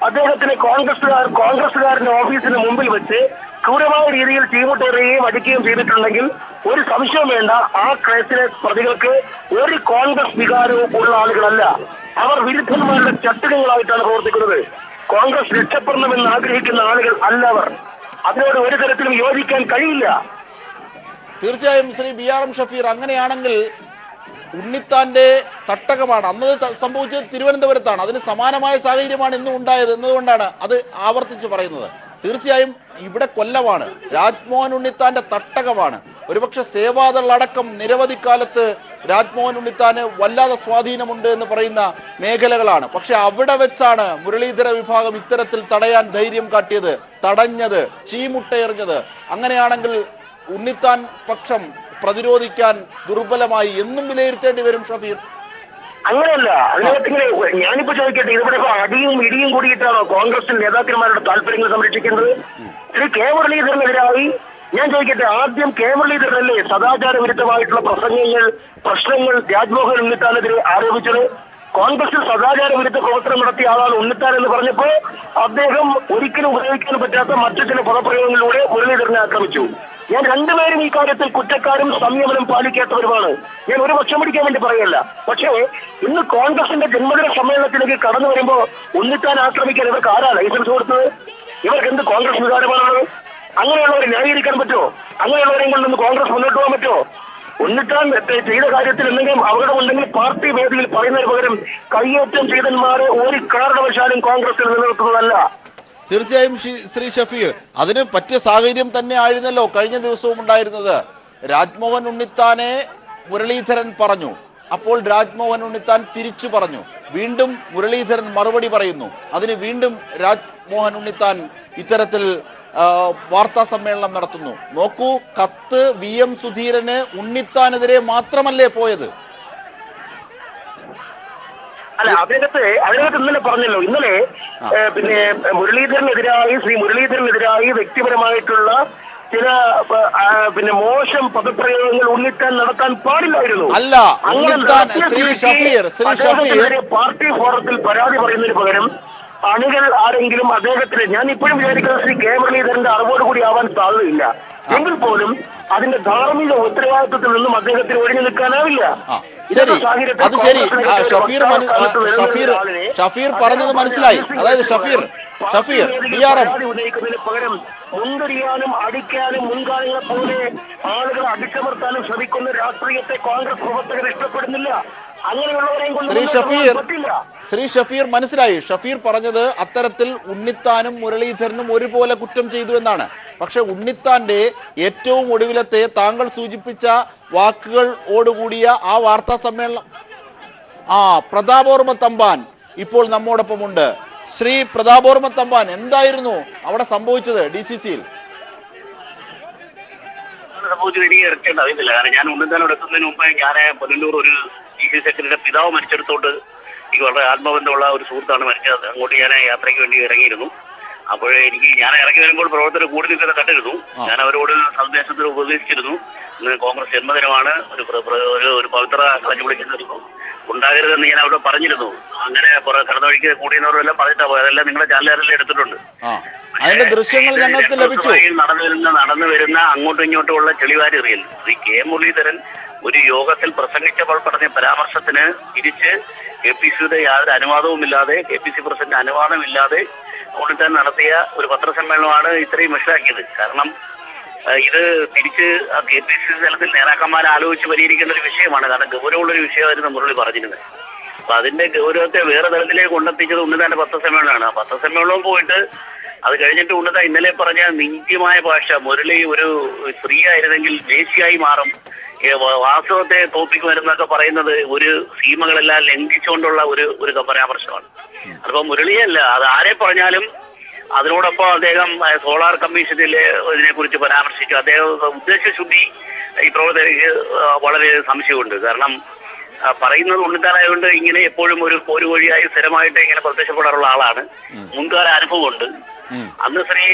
അദ്ദേഹത്തിന് കോൺഗ്രസുകാരന്റെ ഓഫീസിന് മുമ്പിൽ വെച്ച് ക്രൂരമായ രീതിയിൽ ചീമുട്ടേറുകയും അടിക്കുകയും ചെയ്തിട്ടുണ്ടെങ്കിൽ ഒരു സംശയം വേണ്ട, ആ കേസിലെ പ്രതികൾക്ക് ഒരു കോൺഗ്രസ് വികാരവും ഉള്ള ആളുകളല്ല. അവർ വിരുദ്ധന്മാരുടെ ചട്ടുകങ്ങളായിട്ടാണ് പ്രവർത്തിക്കുന്നത്. കോൺഗ്രസ് രക്ഷപ്പെടണമെന്ന് ആഗ്രഹിക്കുന്ന ആളുകൾ അല്ല അവർ. അതിനോട് ഒരു തരത്തിലും യോജിക്കാൻ കഴിയില്ല. തീർച്ചയായും ശ്രീ BRM ഷഫീർ, അങ്ങനെയാണെങ്കിൽ ഉണ്ണിത്താന്റെ തട്ടകമാണ് അന്നത് സംഭവിച്ചത് തിരുവനന്തപുരത്താണ്, അതിന് സമാനമായ സാഹചര്യമാണ് ഇന്നും ഉണ്ടായത് എന്നതുകൊണ്ടാണ് അത് ആവർത്തിച്ച് പറയുന്നത്. തീർച്ചയായും ഇവിടെ കൊല്ലമാണ്, രാജ്മോഹൻ ഉണ്ണിത്താന്റെ തട്ടകമാണ്. ഒരുപക്ഷെ സേവാദൾ അടക്കം നിരവധി കാലത്ത് രാജ്മോഹൻ ഉണ്ണിത്താന് വല്ലാതെ സ്വാധീനമുണ്ട് എന്ന് പറയുന്ന മേഖലകളാണ്. പക്ഷെ അവിടെ വെച്ചാണ് മുരളീധര വിഭാഗം ഇത്തരത്തിൽ തടയാൻ ധൈര്യം കാട്ടിയത്, തടഞ്ഞത്, ചീമുട്ടയെറിഞ്ഞത്. അങ്ങനെയാണെങ്കിൽ ഉണ്ണിത്താൻ പക്ഷം പ്രതിരോധിക്കാൻ ദുർബലമായി എന്നും വിലയിരുത്തേണ്ടി വരും ഷഫീർ. അങ്ങനെയല്ല, അതിനകത്തിങ്ങനെ ഞാനിപ്പോ ചോദിക്കട്ടെ, ഇവിടെ അടിയും ഇടിയും കൂടിയിട്ടാണോ കോൺഗ്രസ് നേതാക്കന്മാരുടെ താല്പര്യങ്ങൾ സംരക്ഷിക്കുന്നത്? ശ്രീ K മുരളീധരനെതിരായി ഞാൻ ചോദിക്കട്ടെ, ആദ്യം K മുരളീധരനല്ലേ സദാചാര വിരുദ്ധമായിട്ടുള്ള പ്രശ്നങ്ങൾ രാജ്മോഹൻ ഉണ്ണിത്താനെതിരെ ആരോപിച്ചത്? കോൺഗ്രസിൽ സദാചാര വിരുദ്ധ പ്രവർത്തനം നടത്തിയ ആളാണ് ഉണ്ണിത്താൻ എന്ന് പറഞ്ഞപ്പോൾ അദ്ദേഹം ഒരിക്കലും ഉപയോഗിക്കാൻ പറ്റാത്ത മറ്റു ചില പദപ്രയോഗങ്ങളിലൂടെ മുരളീധരനെ ആക്രമിച്ചു. ഞാൻ രണ്ടുപേരും ഈ കാര്യത്തിൽ കുറ്റക്കാരും സംയമനം പാലിക്കാത്തവരുമാണ്. ഞാൻ ഒരു പക്ഷം പിടിക്കാൻ വേണ്ടി പറയല്ല. പക്ഷേ ഇന്ന് കോൺഗ്രസിന്റെ ജന്മദിന സമ്മേളനത്തിലേക്ക് കടന്നു വരുമ്പോ ഉണ്ണിത്താൻ ആക്രമിക്കാൻ ഇവർക്ക് ആരാ ലൈസൻസ് കൊടുത്തത്? ഇവർക്ക് എന്ത് കോൺഗ്രസ് വികാരമാണുള്ളത്? അങ്ങനെയുള്ളവരെ ന്യായീകരിക്കാൻ പറ്റുമോ? അങ്ങനെയുള്ളവരെയും കൊണ്ടൊന്ന് കോൺഗ്രസ് മുന്നോട്ട് പോകാൻ പറ്റുമോ? ഉണ്ണിത്താൻ ചെയ്ത കാര്യത്തിൽ എന്തെങ്കിലും അപകടമുണ്ടെങ്കിൽ പാർട്ടി വേദിയിൽ പറയുന്നതിന് പകരം കയ്യേറ്റം ചെയ്തന്മാരെ ഒരു കാരണവശാലും കോൺഗ്രസിൽ നിലനിർത്തുന്നതല്ല. തീർച്ചയായും ശ്രീ ഷഫീർ, അതിന് പറ്റിയ സാഹചര്യം തന്നെ ആയിരുന്നല്ലോ കഴിഞ്ഞ ദിവസവും ഉണ്ടായിരുന്നത്. രാജ്മോഹൻ ഉണ്ണിത്താനെ മുരളീധരൻ പറഞ്ഞു, അപ്പോൾ രാജ്മോഹൻ ഉണ്ണിത്താൻ തിരിച്ചു പറഞ്ഞു, വീണ്ടും മുരളീധരൻ മറുപടി പറയുന്നു, അതിന് വീണ്ടും രാജ്മോഹൻ ഉണ്ണിത്താൻ ഇത്തരത്തിൽ വാർത്താ സമ്മേളനം നടത്തുന്നു. നോക്കൂ, കത്ത് VM സുധീരന് ഉണ്ണിത്താനെതിരെ മാത്രമല്ലേ പോയത്? അല്ല, അതിനകത്ത് ഇന്നലെ പറഞ്ഞല്ലോ, ഇന്നലെ പിന്നെ ശ്രീ മുരളീധരനെതിരായി വ്യക്തിപരമായിട്ടുള്ള ചില മോശം പദപ്രയോഗങ്ങൾ ഉണ്ണിത്താൻ നടത്താൻ പാടില്ലായിരുന്നു. അല്ല, പാർട്ടി ഫോറത്തിൽ പരാതി പറയുന്നതിന് പകരം അണികൾ ആരെങ്കിലും അദ്ദേഹത്തിന്, ഞാൻ ഇപ്പോഴും വിചാരിക്കുന്നത് ശ്രീ K മുരളീധരന്റെ അറിവോടുകൂടി ആവാൻ സാധ്യതയില്ല. എങ്കിൽ പോലും അതിന്റെ ധാർമ്മിക ഉത്തരവാദിത്വത്തിൽ നിന്നും അദ്ദേഹത്തിന് ഒഴിഞ്ഞു നിൽക്കാനാവില്ല. അത് ശരി, ഷഫീർ പറഞ്ഞത് മനസ്സിലായി. അതായത് ഷഫീർ BRM ഉന്നയിക്കുന്നതിന് പകരം മുൻകറിയാനും അടിക്കാനും മുൻകാലങ്ങളെ പോലെ ആളുകളെ അടിച്ചമർത്താനും ശ്രമിക്കുന്ന രാഷ്ട്രീയത്തെ കോൺഗ്രസ് പ്രവർത്തകർ ഇഷ്ടപ്പെടുന്നില്ല. ശ്രീ ഷഫീർ മനസ്സിലായി. ഷഫീർ പറഞ്ഞത് അത്തരത്തിൽ ഉണ്ണിത്താനും മുരളീധരനും ഒരുപോലെ കുറ്റം ചെയ്തു എന്നാണ്. പക്ഷെ ഉണ്ണിത്താന്റെ ഏറ്റവും ഒടുവിലത്തെ താങ്കൾ സൂചിപ്പിച്ച വാക്കുകളോടുകൂടിയ ആ വാർത്താ സമ്മേളനം, പ്രതാപോർമ്മ തമ്പാൻ ഇപ്പോൾ നമ്മോടൊപ്പമുണ്ട്. ശ്രീ പ്രതാപോർമ്മ തമ്പാൻ, എന്തായിരുന്നു അവിടെ സംഭവിച്ചത് DCC-യിൽ? എനിക്ക് ഇറക്കേണ്ട അറിയത്തില്ല, കാരണം ഞാൻ ഉണ്ണിത്താനോട് എത്തുന്നതിന് മുമ്പ് ഞാൻ പുനലൂർ ഒരു DCC സെക്രട്ടറിയുടെ പിതാവ് മരിച്ചെടുത്തോട്ട് എനിക്ക് വളരെ ആത്മബന്ധമുള്ള ഒരു സുഹൃത്താണ് മരിച്ചത്. അങ്ങോട്ട് ഞാൻ യാത്രയ്ക്ക് വേണ്ടി ഇറങ്ങിയിരുന്നു. അപ്പോൾ ഞാൻ ഇറങ്ങി വരുമ്പോൾ പ്രവർത്തകർ കൂടി നിൽക്കുന്ന കണ്ടിരുന്നു. ഞാൻ അവരോട് സന്ദേശത്തിൽ ഉപദേശിച്ചിരുന്നു, ഇന്ന് കോൺഗ്രസ് ജന്മദിനമാണ്, ഒരു പവിത്ര കളഞ്ഞു വിളിച്ചിരുന്നു ഉണ്ടാകരുതെന്ന് ഞാൻ അവിടെ പറഞ്ഞിരുന്നു. അങ്ങനെ കടന്ന വഴിക്ക് കൂടിയെന്നവരെല്ലാം പറഞ്ഞിട്ടാ പോയത്. അതെല്ലാം നിങ്ങളുടെ ചാനലുകാരെല്ലാം എടുത്തിട്ടുണ്ട്. അതിന്റെ ദൃശ്യങ്ങൾ ഞങ്ങൾക്ക് ലഭിച്ചു. നടന്നു വരുന്ന അങ്ങോട്ടും ഇങ്ങോട്ടും ഉള്ള ചെളിവാരി എറിയൽ. ശ്രീ K മുരളീധരൻ ഒരു യോഗത്തിൽ പ്രസംഗിച്ചപ്പോൾ പറഞ്ഞ പരാമർശത്തിന് തിരിച്ച് KPCയുടെ യാതൊരു അനുവാദവുമില്ലാതെ, KPC പ്രസിഡന്റ് അനുവാദമില്ലാതെ ഉണ്ണിത്താൻ നടത്തിയ ഒരു പത്രസമ്മേളനമാണ് ഇത്രയും വഷളാക്കിയത്. കാരണം ഇത് തിരിച്ച് KPCC തലത്തിൽ നേതാക്കന്മാർ ആലോചിച്ച് പരിഹരിക്കേണ്ട ഒരു വിഷയമാണ്. കാരണം ഗൗരവമുള്ളൊരു വിഷയമായിരുന്നു മുരളി പറഞ്ഞിരുന്നത്. അപ്പൊ അതിന്റെ ഗൗരവത്തെ വേറെ തലത്തിലേക്ക് കൊണ്ടെത്തിച്ചത് ഉന്നതന്റെ പത്രസമ്മേളനമാണ്. ആ പത്രസമ്മേളനം പോയിട്ട് അത് കഴിഞ്ഞിട്ട് ഉന്നത ഇന്നലെ പറഞ്ഞ നിന്ദ്യമായ ഭാഷ, മുരളി ഒരു സ്ത്രീ ആയിരുന്നെങ്കിൽ വേശ്യയായി മാറും, വാസ്തവത്തെ തോപ്പിക്കുമെന്നൊക്കെ പറയുന്നത് ഒരു സീമകളെല്ലാം ലംഘിച്ചുകൊണ്ടുള്ള ഒരു പരാമർശമാണ്. അതിപ്പോ മുരളിയല്ല, അത് ആരെ പറഞ്ഞാലും അതിനോടൊപ്പം അദ്ദേഹം സോളാർ കമ്മീഷനിലെ ഇതിനെ കുറിച്ച് പരാമർശിച്ചു. അദ്ദേഹം ഉദ്ദേശശുദ്ധി ഈ പ്രവർത്തകർക്ക് വളരെ സംശയമുണ്ട്. കാരണം പറയുന്നത് ഉണ്ണിത്താനായതുകൊണ്ട് ഇങ്ങനെ എപ്പോഴും ഒരു പോരുവഴിയായി സ്ഥിരമായിട്ട് ഇങ്ങനെ പ്രത്യക്ഷപ്പെടാറുള്ള ആളാണ്. മുൻകാല അനുഭവമുണ്ട്. അന്ന്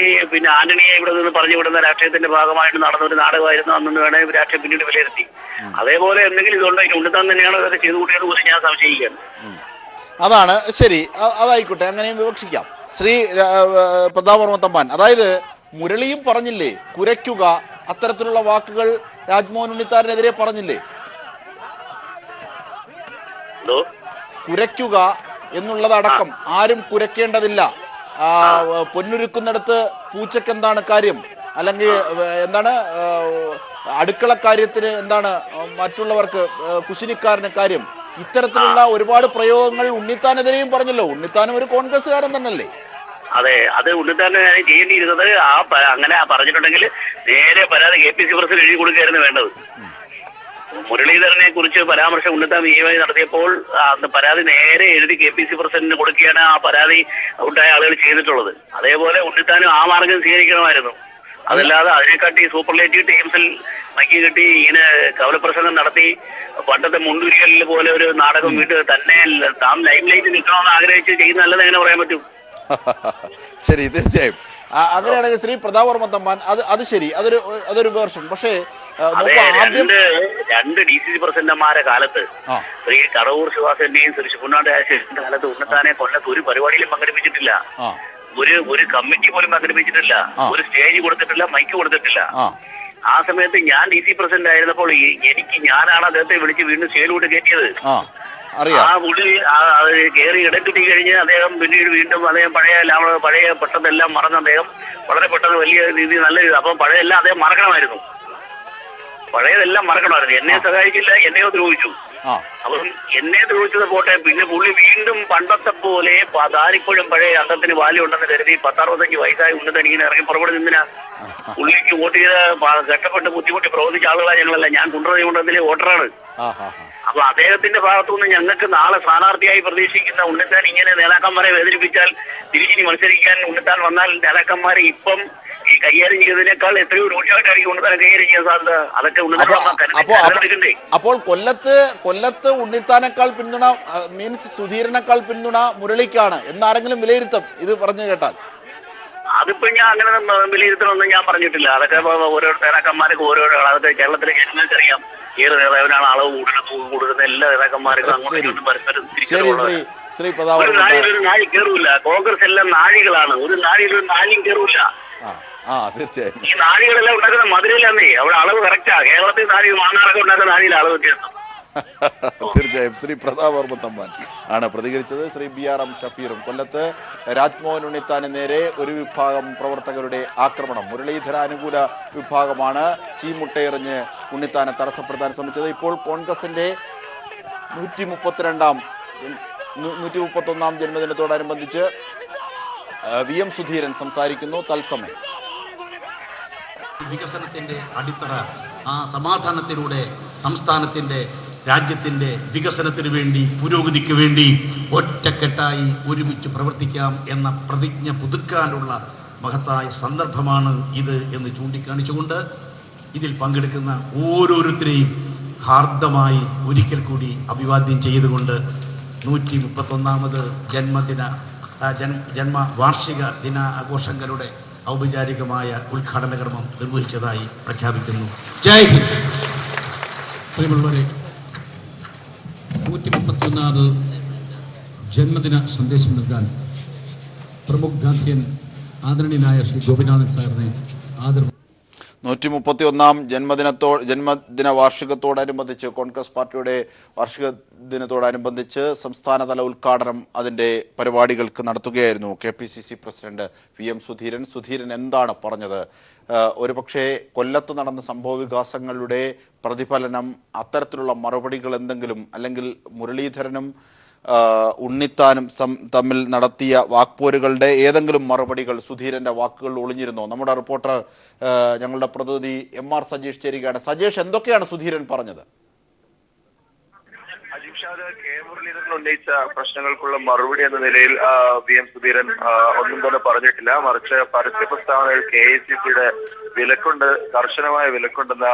പിന്നെ ആന്റണിയെ ഇവിടെ നിന്ന് പറഞ്ഞു വിടുന്ന രാഷ്ട്രീയത്തിന്റെ ഭാഗമായിട്ട് നടന്ന ഒരു നാടകമായിരുന്നു അന്ന് വേണമെങ്കിൽ രാഷ്ട്രീയം പിന്നീട് വിലയിരുത്തി. അതേപോലെ എന്തെങ്കിലും ഇതുകൊണ്ട് ഇനി ഉണ്ണിത്താൻ തന്നെയാണ് അതൊക്കെ ചെയ്തു കൂട്ടിയത് കുറിച്ച് ഞാൻ സംശയിക്കുകയാണ്. അതാണ് ശരി, അതായിക്കോട്ടെ, അങ്ങനെയും വിവക്ഷിക്കാം. ശ്രീ പ്രതാപവർമ്മ തമ്പാൻ, അതായത് മുരളിയും പറഞ്ഞില്ലേ കുരയ്ക്കുക, അത്തരത്തിലുള്ള വാക്കുകൾ രാജ്മോഹൻ ഉണ്ണിത്താനെതിരെ പറഞ്ഞില്ലേ? കുരയ്ക്കുക എന്നുള്ളതടക്കം ആരും കുരയ്ക്കേണ്ടതില്ല, പൊന്നുരുക്കുന്നിടത്ത് പൂച്ചക്ക് എന്താണ് കാര്യം, അല്ലെങ്കിൽ എന്താണ് അടുക്കള കാര്യത്തിന് എന്താണ് മറ്റുള്ളവർക്ക് കുശിനിക്കാരന് കാര്യം, ഇത്തരത്തിലുള്ള ഒരുപാട് പ്രയോഗങ്ങൾ ഉണ്ണിത്താനെതിരെയും പറഞ്ഞല്ലോ. ഉണ്ണിത്താനും ഒരു കോൺഗ്രസ്സുകാരൻ തന്നെയല്ലേ? അതെ, അത് ഉണ്ണിത്താൻ ചെയ്യേണ്ടിയിരുന്നത് അങ്ങനെ പറഞ്ഞിട്ടുണ്ടെങ്കിൽ നേരെ പരാതി KPCC പ്രസിഡന്റ് എഴുതി കൊടുക്കുകയായിരുന്നു വേണ്ടത്. മുരളീധരനെ കുറിച്ച് പരാമർശം ഉണ്ണിത്താൻ നിയമമായി നടത്തിയപ്പോൾ പരാതി നേരെ എഴുതി KPCC പ്രസിഡന്റിന് കൊടുക്കുകയാണ് ആ പരാതി ഉണ്ടായ ആളുകൾ ചെയ്തിട്ടുള്ളത്. അതേപോലെ ഉണ്ണിത്താനും ആ മാർഗം സ്വീകരിക്കണമായിരുന്നു. അതല്ലാതെ അതിനെക്കാട്ടി സൂപ്പർലേറ്റീവ് ടീംസിൽ മൈക്ക് കെട്ടി ഇങ്ങനെ കവലപ്രസംഗം നടത്തി പണ്ടത്തെ മുണ്ടുരിക്കലിൽ പോലെ ഒരു നാടകം വീട്ട് തന്നെ താൻ ലൈം ലൈറ്റ് നിൽക്കണമെന്ന് ആഗ്രഹിച്ച് ചെയ്യുന്നതല്ലെന്ന് എങ്ങനെ പറയാൻ പറ്റും? ശരി, തീർച്ചയായും അങ്ങനെയാണെങ്കിൽ ശ്രീ പ്രതാപവർമ്മ തമ്പാൻ, അത് ശരി, അതൊരു വേർഷൻ. പക്ഷേ രണ്ട് DCC പ്രസിഡന്റുമാരെ കാലത്ത് ശ്രീ കടവൂർ ശിവാസന്റെയും ശ്രീ ശിവനാട് രാജശേഖരന്റെ കാലത്ത് ഉണ്ണിത്താനെ കൊല്ലത്ത് ഒരു പരിപാടിയിലും പങ്കെടുപ്പിച്ചിട്ടില്ല, ഒരു കമ്മിറ്റി പോലും പങ്കെടുപ്പിച്ചിട്ടില്ല, ഒരു സ്റ്റേജ് കൊടുത്തിട്ടില്ല, മൈക്ക് കൊടുത്തിട്ടില്ല. ആ സമയത്ത് ഞാൻ DC പ്രസിഡന്റ് ആയിരുന്നപ്പോൾ ഞാനാണ് അദ്ദേഹത്തെ വിളിച്ച് വീണ്ടും സ്റ്റേജിലോട്ട് കയറ്റിയത്. ആ പുള്ളി കയറി ഇടക്കിട്ടി കഴിഞ്ഞ് അദ്ദേഹം പിന്നീട് വീണ്ടും അദ്ദേഹം പഴയ പെട്ടെന്നെല്ലാം മറന്ന് അദ്ദേഹം വളരെ പെട്ടെന്ന് വലിയ രീതി നല്ല അപ്പം പഴയതെല്ലാം അദ്ദേഹം മറക്കണമായിരുന്നു. എന്നെ സഹായിച്ചില്ല, എന്നെയോ ദ്രോഹിച്ചു. അപ്പം എന്നെ ദ്രോഹിച്ചത് പോട്ടെ, പിന്നെ പുള്ളി വീണ്ടും പണ്ടത്തെ പോലെ താനിപ്പോഴും പഴയ അന്തത്തിന് വാല്യുണ്ടെന്ന് കരുതി 10-65 വയസ്സായി ഉണ്ടെന്ന് ഇങ്ങനെ ഇറങ്ങി പുറപ്പെടുന്ന എന്തിനാ? പുള്ളിക്ക് വോട്ട് ചെയ്ത് കഷ്ടപ്പെട്ട് ബുദ്ധിമുട്ടി പ്രവർത്തിച്ച ആളുകളാണ് ഞങ്ങളല്ല. ഞാൻ കുണ്ടറ കൊണ്ടതിലെ വോട്ടറാണ്. അപ്പൊ അദ്ദേഹത്തിന്റെ ഭാഗത്തുനിന്ന് ഞങ്ങൾക്ക് നാളെ സ്ഥാനാർത്ഥിയായി പ്രതീക്ഷിക്കുന്ന ഉണ്ണിത്താൻ ഇങ്ങനെ നേതാക്കന്മാരെ വേദനിപ്പിച്ചാൽ തിരിച്ചിനി മത്സരിക്കാൻ ഉണ്ണിത്താൻ വന്നാൽ നേതാക്കന്മാരെ ഇപ്പം ഈ കൈകാര്യം ചെയ്തതിനേക്കാൾ എത്രയോ രൂക്ഷമായിട്ടായിരിക്കും ഉണ്ണിത്താൻ കൈകാര്യം ചെയ്യാൻ സാധ്യത. അതൊക്കെ ഉണ്ണിത്താൻ. അപ്പോൾ കൊല്ലത്ത് ഉണ്ണിത്താനേക്കാൾ പിന്തുണ മീൻസ് സുധീരനേക്കാൾ പിന്തുണ മുരളിക്കാണ് എന്നാരെങ്കിലും വിലയിരുത്തും ഇത് പറഞ്ഞു കേട്ടാൽ? അതിപ്പോ ഞാൻ അങ്ങനെ വിലയിരുത്തണമെന്ന് ഞാൻ പറഞ്ഞിട്ടില്ല. അതൊക്കെ ഓരോ നേതാക്കന്മാർക്ക് ഓരോരോ അതൊക്കെ കേരളത്തിലെ ജനങ്ങൾക്കറിയാം ഏത് നേതാവിനാണ് അളവ് കൂടുന്നത്. എല്ലാ നേതാക്കന്മാർക്കും അങ്ങോട്ടും പരസ്പരം ഒരു നാഴിയിൽ ഒരു നാഴി കയറൂല. കോൺഗ്രസ് എല്ലാം നാഴികളാണ്. ഒരു നാഴിയിൽ ഒരു നാഴിയും കയറൂല. തീർച്ചയായും ഈ നാഴികളെല്ലാം ഉണ്ടാക്കുന്ന മധുരയിലാന്നേ, അവിടെ അളവ് കറക്റ്റാ. കേരളത്തിൽ നാഴി മാങ്ങാറൊക്കെ ഉണ്ടാക്കുന്ന നാഴിയിൽ അളവ് വ്യത്യാസം. തീർച്ചയായും ശ്രീ പ്രതാപവർമ്മ തമ്പാൻ ആണ് പ്രതികരിച്ചത്. ശ്രീ BRM ഷഫീറും കൊല്ലത്ത് രാജ്മോഹൻ ഉണ്ണിത്താന് നേരെ ഒരു വിഭാഗം പ്രവർത്തകരുടെ ആക്രമണം, മുരളീധര അനുകൂല വിഭാഗമാണ് ചീമുട്ടയെറിഞ്ഞ് ഉണ്ണിത്താനെ തടസ്സപ്പെടുത്താൻ ശ്രമിച്ചത്. ഇപ്പോൾ കോൺഗ്രസിന്റെ 131ാം ജന്മദിനത്തോടനുബന്ധിച്ച് VM സുധീരൻ സംസാരിക്കുന്നു. തത്സമയം വികസനത്തിന്റെ അടിത്തറ, ആ സമാധാനത്തിലൂടെ സംസ്ഥാനത്തിന്റെ രാജ്യത്തിന്റെ വികസനത്തിന് വേണ്ടി, പുരോഗതിക്ക് വേണ്ടി ഒറ്റക്കെട്ടായി ഒരുമിച്ച് പ്രവർത്തിക്കാം എന്ന പ്രതിജ്ഞ പുതുക്കാനുള്ള മഹത്തായ സന്ദർഭമാണ് ഇത് എന്ന് ചൂണ്ടിക്കാണിച്ചുകൊണ്ട് ഇതിൽ പങ്കെടുക്കുന്ന ഓരോരുത്തരെയും ഹാർദമായി ഒരിക്കൽ കൂടി അഭിവാദ്യം ചെയ്തുകൊണ്ട് 131ാമത് ജന്മവാർഷിക ദിനാഘോഷങ്ങളുടെ ഔപചാരികമായ ഉദ്ഘാടന കർമ്മം നിർവഹിച്ചതായി പ്രഖ്യാപിക്കുന്നു. ജയ് ഹിന്ദ്. പ്രിയമുള്ളവരെ, 131ാമത് ജന്മദിന സന്ദേശം നൽകാൻ പ്രമുഖ ഗാന്ധിയൻ ആദരണീയനായ ശ്രീ ഗോപിനാഥൻ സാറിനെ ആദരവ്. 131 ജന്മദിന വാർഷികത്തോടനുബന്ധിച്ച് കോൺഗ്രസ് പാർട്ടിയുടെ വാർഷിക ദിനത്തോടനുബന്ധിച്ച് സംസ്ഥാനതല ഉദ്ഘാടനം അതിൻ്റെ പരിപാടികൾക്ക് നടത്തുകയായിരുന്നു KPCC president VM Sudheeran. Sudheeran എന്താണ് പറഞ്ഞത്? ഒരുപക്ഷെ കൊല്ലത്ത് നടന്ന സംഭവ വികാസങ്ങളുടെ പ്രതിഫലനം, അത്തരത്തിലുള്ള മറുപടികൾ എന്തെങ്കിലും, അല്ലെങ്കിൽ മുരളീധരനും ഉണ്ണിത്താനും തമ്മിൽ നടത്തിയ വാക്പോരുകളുടെ ഏതെങ്കിലും മറുപടികൾ സുധീരന്റെ വാക്കുകൾ ഒളിഞ്ഞിരുന്നോ? നമ്മുടെ റിപ്പോർട്ടർ, ഞങ്ങളുടെ പ്രതിനിധി MR സജീഷ് ചേരുകയാണ്. സജീഷ്, എന്തൊക്കെയാണ് സുധീരൻ പറഞ്ഞത്? കെ മുരളീധരൻ ഉന്നയിച്ച പ്രശ്നങ്ങൾക്കുള്ള മറുപടി എന്ന നിലയിൽ VM സുധീരൻ ഒന്നും തന്നെ പറഞ്ഞിട്ടില്ല. മറിച്ച് പരസ്യ പ്രസ്താവനയിൽ KICCയുടെ വിലക്കുണ്ട്, കർശനമായ വിലക്കുണ്ടെന്ന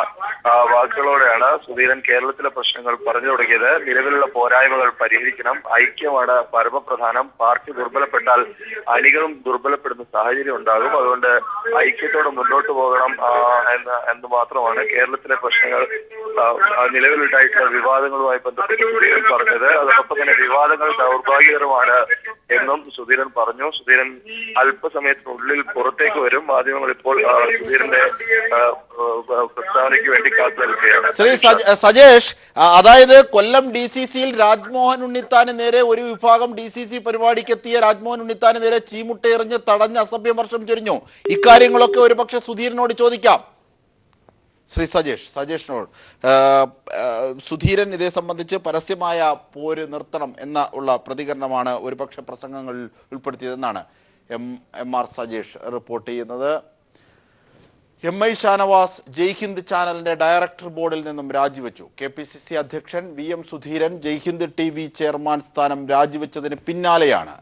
വാക്കുകളോടെയാണ് സുധീരൻ കേരളത്തിലെ പ്രശ്നങ്ങൾ പറഞ്ഞു തുടങ്ങിയത്. നിലവിലുള്ള പോരായ്മകൾ പരിഹരിക്കണം, ഐക്യമാണ് പരമപ്രധാനം, പാർട്ടി ദുർബലപ്പെട്ടാൽ അണികളും ദുർബലപ്പെടുന്ന സാഹചര്യം ഉണ്ടാകും, അതുകൊണ്ട് ഐക്യത്തോടെ മുന്നോട്ട് പോകണം എന്ന് മാത്രമാണ് കേരളത്തിലെ പ്രശ്നങ്ങൾ, നിലവിലുണ്ടായിട്ടുള്ള വിവാദങ്ങളുമായി ബന്ധപ്പെട്ട് സുധീരൻ പറഞ്ഞത്. അതോടൊപ്പം തന്നെ വിവാദങ്ങൾ ദൗർഭാഗ്യകരമാണ് എന്നും സുധീരൻ പറഞ്ഞു. സുധീരൻ അല്പസമയത്തിനുള്ളിൽ പുറത്തേക്ക് വരും. മാധ്യമങ്ങൾ ഇപ്പോൾ സുധീരന്റെ പ്രസ്താവനയ്ക്ക് വേണ്ടി കാത്തു നിൽക്കുകയാണ്. ശ്രീ സജേഷ്, അതായത് കൊല്ലം DCCയിൽ രാജ്മോഹൻ ഉണ്ണിത്താന് നേരെ ഒരു വിഭാഗം DCC പരിപാടിക്കെത്തിയ രാജ്മോഹൻ ഉണ്ണിത്താന് നേരെ ചീമുട്ടയെറിഞ്ഞ് തടഞ്ഞ് അസഭ്യവർഷം ചൊരിഞ്ഞു. ഇക്കാര്യങ്ങളൊക്കെ ഒരുപക്ഷെ സുധീരനോട് ചോദിക്കാം. ശ്രീ സജേഷിനോട് സുധീരൻ ഇതേ സംബന്ധിച്ച് പരസ്യമായ പോര് നിർത്തണം ഉള്ള പ്രതികരണമാണ് ഒരുപക്ഷെ പ്രസംഗങ്ങളിൽ ഉൾപ്പെടുത്തിയതെന്നാണ് MR സജേഷ് റിപ്പോർട്ട് ചെയ്യുന്നത്. MI ഷാനവാസ് ജയ്ഹിന്ദ് ചാനലിന്റെ ഡയറക്ടർ ബോർഡിൽ നിന്നും രാജിവെച്ചു. KPCC അധ്യക്ഷൻ VM Sudheeran Jaihind TV chairman സ്ഥാനം രാജിവെച്ചതിന് പിന്നാലെയാണ്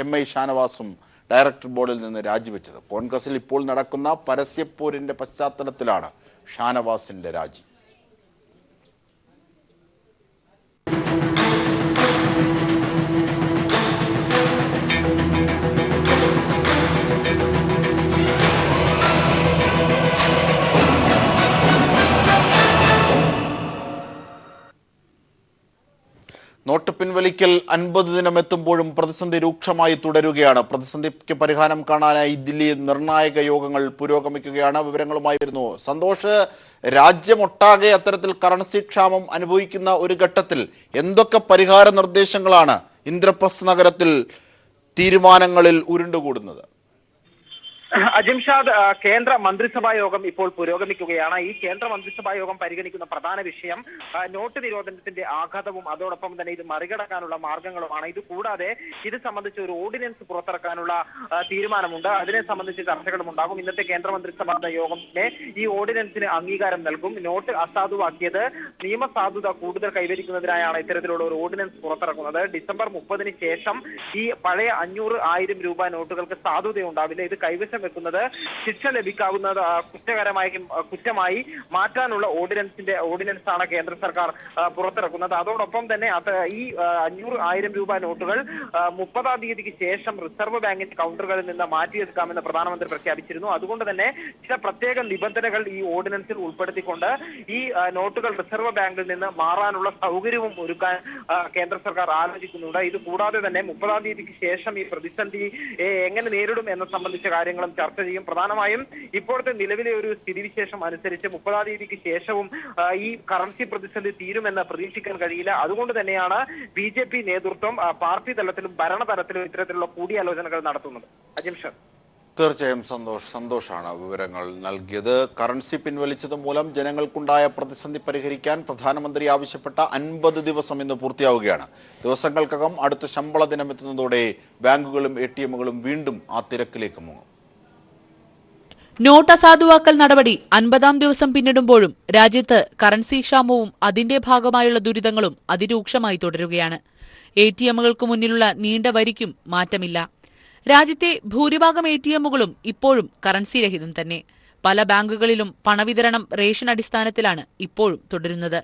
MI ഷാനവാസും ഡയറക്ടർ ബോർഡിൽ നിന്ന് രാജിവെച്ചത്. കോൺഗ്രസിൽ ഇപ്പോൾ നടക്കുന്ന പരസ്യപ്പോരിന്റെ പശ്ചാത്തലത്തിലാണ് ഷാനവാസിന്റെ രാജി. നോട്ട് പിൻവലിക്കൽ 50 ദിനമെത്തുമ്പോഴും പ്രതിസന്ധി രൂക്ഷമായി തുടരുകയാണ്. പ്രതിസന്ധിക്ക് പരിഹാരം കാണാനായി ദില്ലിയിൽ നിർണായക യോഗങ്ങൾ പുരോഗമിക്കുകയാണ്. വിവരങ്ങളുമായി വരുന്നു സന്തോഷ്. രാജ്യമൊട്ടാകെ അത്തരത്തിൽ കറൻസി ക്ഷാമം അനുഭവിക്കുന്ന ഒരു ഘട്ടത്തിൽ എന്തൊക്കെ പരിഹാര നിർദ്ദേശങ്ങളാണ് ഇന്ദ്രപ്രസ്ഥ നഗരത്തിൽ തീരുമാനങ്ങളിൽ ഉരുണ്ടുകൂടുന്നത്? അജിംഷാദ്, കേന്ദ്ര മന്ത്രിസഭാ യോഗം ഇപ്പോൾ പുരോഗമിക്കുകയാണ്. ഈ കേന്ദ്ര മന്ത്രിസഭാ യോഗം പരിഗണിക്കുന്ന പ്രധാന വിഷയം നോട്ട് നിരോധനത്തിന്റെ ആഘാതവും അതോടൊപ്പം തന്നെ ഇത് മറികടക്കാനുള്ള മാർഗങ്ങളുമാണ്. ഇത് കൂടാതെ ഇത് സംബന്ധിച്ച് ഒരു ഓർഡിനൻസ് പുറത്തിറക്കാനുള്ള തീരുമാനമുണ്ട്. അതിനെ സംബന്ധിച്ച് ചർച്ചകളും ഉണ്ടാകും. ഇന്നത്തെ കേന്ദ്ര മന്ത്രിസഭാ യോഗത്തിലെ ഈ ഓർഡിനൻസിന് അംഗീകാരം നൽകും. നോട്ട് അസാധുവാക്കിയത് നിയമസാധുത കൂടുതൽ കൈവരിക്കുന്നതിനായാണ് ഇത്തരത്തിലുള്ള ഒരു ഓർഡിനൻസ് പുറത്തിറക്കുന്നത്. ഡിസംബർ 30-ന് ശേഷം ഈ പഴയ 500, 1000 രൂപ നോട്ടുകൾക്ക് സാധുതയുണ്ടാവില്ല. ഇത് കൈവശം വെക്കുന്നത് ശിക്ഷ ലഭിക്കാവുന്ന കുറ്റമായി മാറ്റാനുള്ള ഓർഡിനൻസാണ് കേന്ദ്ര സർക്കാർ പുറത്തിറക്കുന്നത്. അതോടൊപ്പം തന്നെ ഈ 500, 1000 രൂപ നോട്ടുകൾ 30-ാം തീയതിക്ക് ശേഷം റിസർവ് ബാങ്കിന്റെ കൗണ്ടറുകളിൽ നിന്ന് മാറ്റിയെടുക്കാമെന്ന് പ്രധാനമന്ത്രി പ്രഖ്യാപിച്ചിരുന്നു. അതുകൊണ്ട് തന്നെ ചില പ്രത്യേക നിബന്ധനകൾ ഈ ഓർഡിനൻസിൽ ഉൾപ്പെടുത്തിക്കൊണ്ട് ഈ നോട്ടുകൾ റിസർവ് ബാങ്കിൽ നിന്ന് മാറാനുള്ള സൗകര്യവും ഒരുക്കാൻ കേന്ദ്ര സർക്കാർ ആലോചിക്കുന്നുണ്ട്. ഇത് കൂടാതെ തന്നെ 30-ാം തീയതിക്ക് ശേഷം ഈ പ്രതിസന്ധി എങ്ങനെ നേരിടും എന്ന സംബന്ധിച്ച കാര്യങ്ങളും ചർച്ച ചെയ്യും. പ്രധാനമായും ഇപ്പോഴത്തെ നിലവിലെ ഒരു സ്ഥിതിവിശേഷം അനുസരിച്ച് 30-ാം തീയതിക്ക് ശേഷവും ഈ കറൻസി പ്രതിസന്ധി തീരുമെന്ന് പ്രതീക്ഷിക്കാൻ കഴിയില്ല. അതുകൊണ്ട് തന്നെയാണ് BJP നേതൃത്വം പാർട്ടി തലത്തിലും ഭരണതലത്തിലും ഇത്തരത്തിലുള്ള കൂടിയാലോചനകൾ നടത്തുന്നത്. അജിംഷർ, തീർച്ചയായും സന്തോഷാണ് വിവരങ്ങൾ നൽകിയത്. കറൻസി പിൻവലിച്ചത് മൂലം ജനങ്ങൾക്കുണ്ടായ പ്രതിസന്ധി പരിഹരിക്കാൻ പ്രധാനമന്ത്രി ആവശ്യപ്പെട്ട 50 ദിവസം ഇന്ന് പൂർത്തിയാവുകയാണ്. ദിവസങ്ങൾക്കകം അടുത്ത ശമ്പള ദിനം എത്തുന്നതോടെ ബാങ്കുകളും ATMകളും വീണ്ടും ആ തിരക്കിലേക്ക് മുങ്ങും. നോട്ട് അസാധുവാക്കൽ നടപടി 50-ാം ദിവസം പിന്നിടുമ്പോഴും രാജ്യത്ത് കറൻസി ക്ഷാമവും അതിന്റെ ഭാഗമായുള്ള ദുരിതങ്ങളും അതിരൂക്ഷമായി തുടരുകയാണ്. ATMകൾക്ക് മുന്നിലുള്ള നീണ്ട വരിക്കും മാറ്റമില്ല. രാജ്യത്തെ ഭൂരിഭാഗം ATMകളും ഇപ്പോഴും കറൻസി രഹിതം തന്നെ. പല ബാങ്കുകളിലും പണവിതരണം റേഷൻ അടിസ്ഥാനത്തിലാണ് ഇപ്പോഴും തുടരുന്നത്.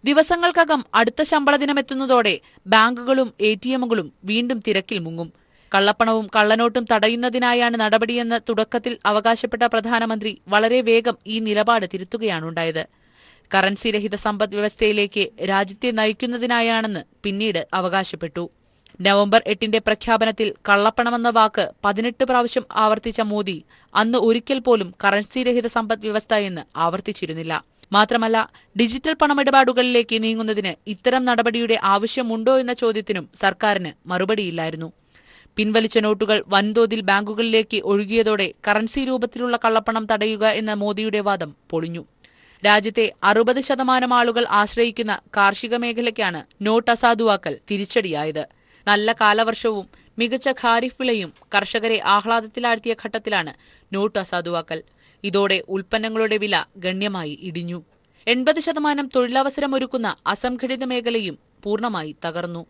ദിവസങ്ങൾക്കകം അടുത്ത ശമ്പള ദിനമെത്തുന്നതോടെ ബാങ്കുകളും ATMകളും വീണ്ടും തിരക്കിൽ മുങ്ങും. കള്ളപ്പണവും കള്ളനോട്ടും തടയുന്നതിനായാണ് നടപടിയെന്ന് തുടക്കത്തിൽ അവകാശപ്പെട്ട പ്രധാനമന്ത്രി വളരെ വേഗം ഈ നിലപാട് തിരുത്തുകയാണുണ്ടായത്. കറൻസി രഹിത സമ്പദ് വ്യവസ്ഥയിലേക്ക് രാജ്യത്തെ നയിക്കുന്നതിനായാണെന്ന് പിന്നീട് അവകാശപ്പെട്ടു. നവംബർ 8 പ്രഖ്യാപനത്തിൽ കള്ളപ്പണമെന്ന വാക്ക് 18 പ്രാവശ്യം ആവർത്തിച്ച മോദി അന്ന് ഒരിക്കൽ പോലും കറൻസി രഹിത സമ്പദ് വ്യവസ്ഥ എന്ന് ആവർത്തിച്ചിരുന്നില്ല. മാത്രമല്ല, ഡിജിറ്റൽ പണമിടപാടുകളിലേക്ക് നീങ്ങുന്നതിന് ഇത്തരം നടപടിയുടെ ആവശ്യമുണ്ടോ എന്ന ചോദ്യത്തിനും സർക്കാരിന് മറുപടിയില്ലായിരുന്നു. പിൻവലിച്ച നോട്ടുകൾ വൻതോതിൽ ബാങ്കുകളിലേക്ക് ഒഴുകിയതോടെ കറൻസി രൂപത്തിലുള്ള കള്ളപ്പണം തടയുക എന്ന മോദിയുടെ വാദം പൊളിഞ്ഞു. രാജ്യത്തെ 60% ആളുകൾ ആശ്രയിക്കുന്ന കാർഷിക മേഖലയ്ക്കാണ് നോട്ട് അസാധുവാക്കൽ തിരിച്ചടിയായത്. നല്ല കാലവർഷവും മികച്ച ഖാരിഫ് വിളയും കർഷകരെ ആഹ്ലാദത്തിലാഴ്ത്തിയ ഘട്ടത്തിലാണ് നോട്ട് അസാധുവാക്കൽ. ഇതോടെ ഉൽപ്പന്നങ്ങളുടെ വില ഗണ്യമായി ഇടിഞ്ഞു. 80% തൊഴിലവസരമൊരുക്കുന്ന അസംഘടിത മേഖലയും പൂർണ്ണമായി തകർന്നു.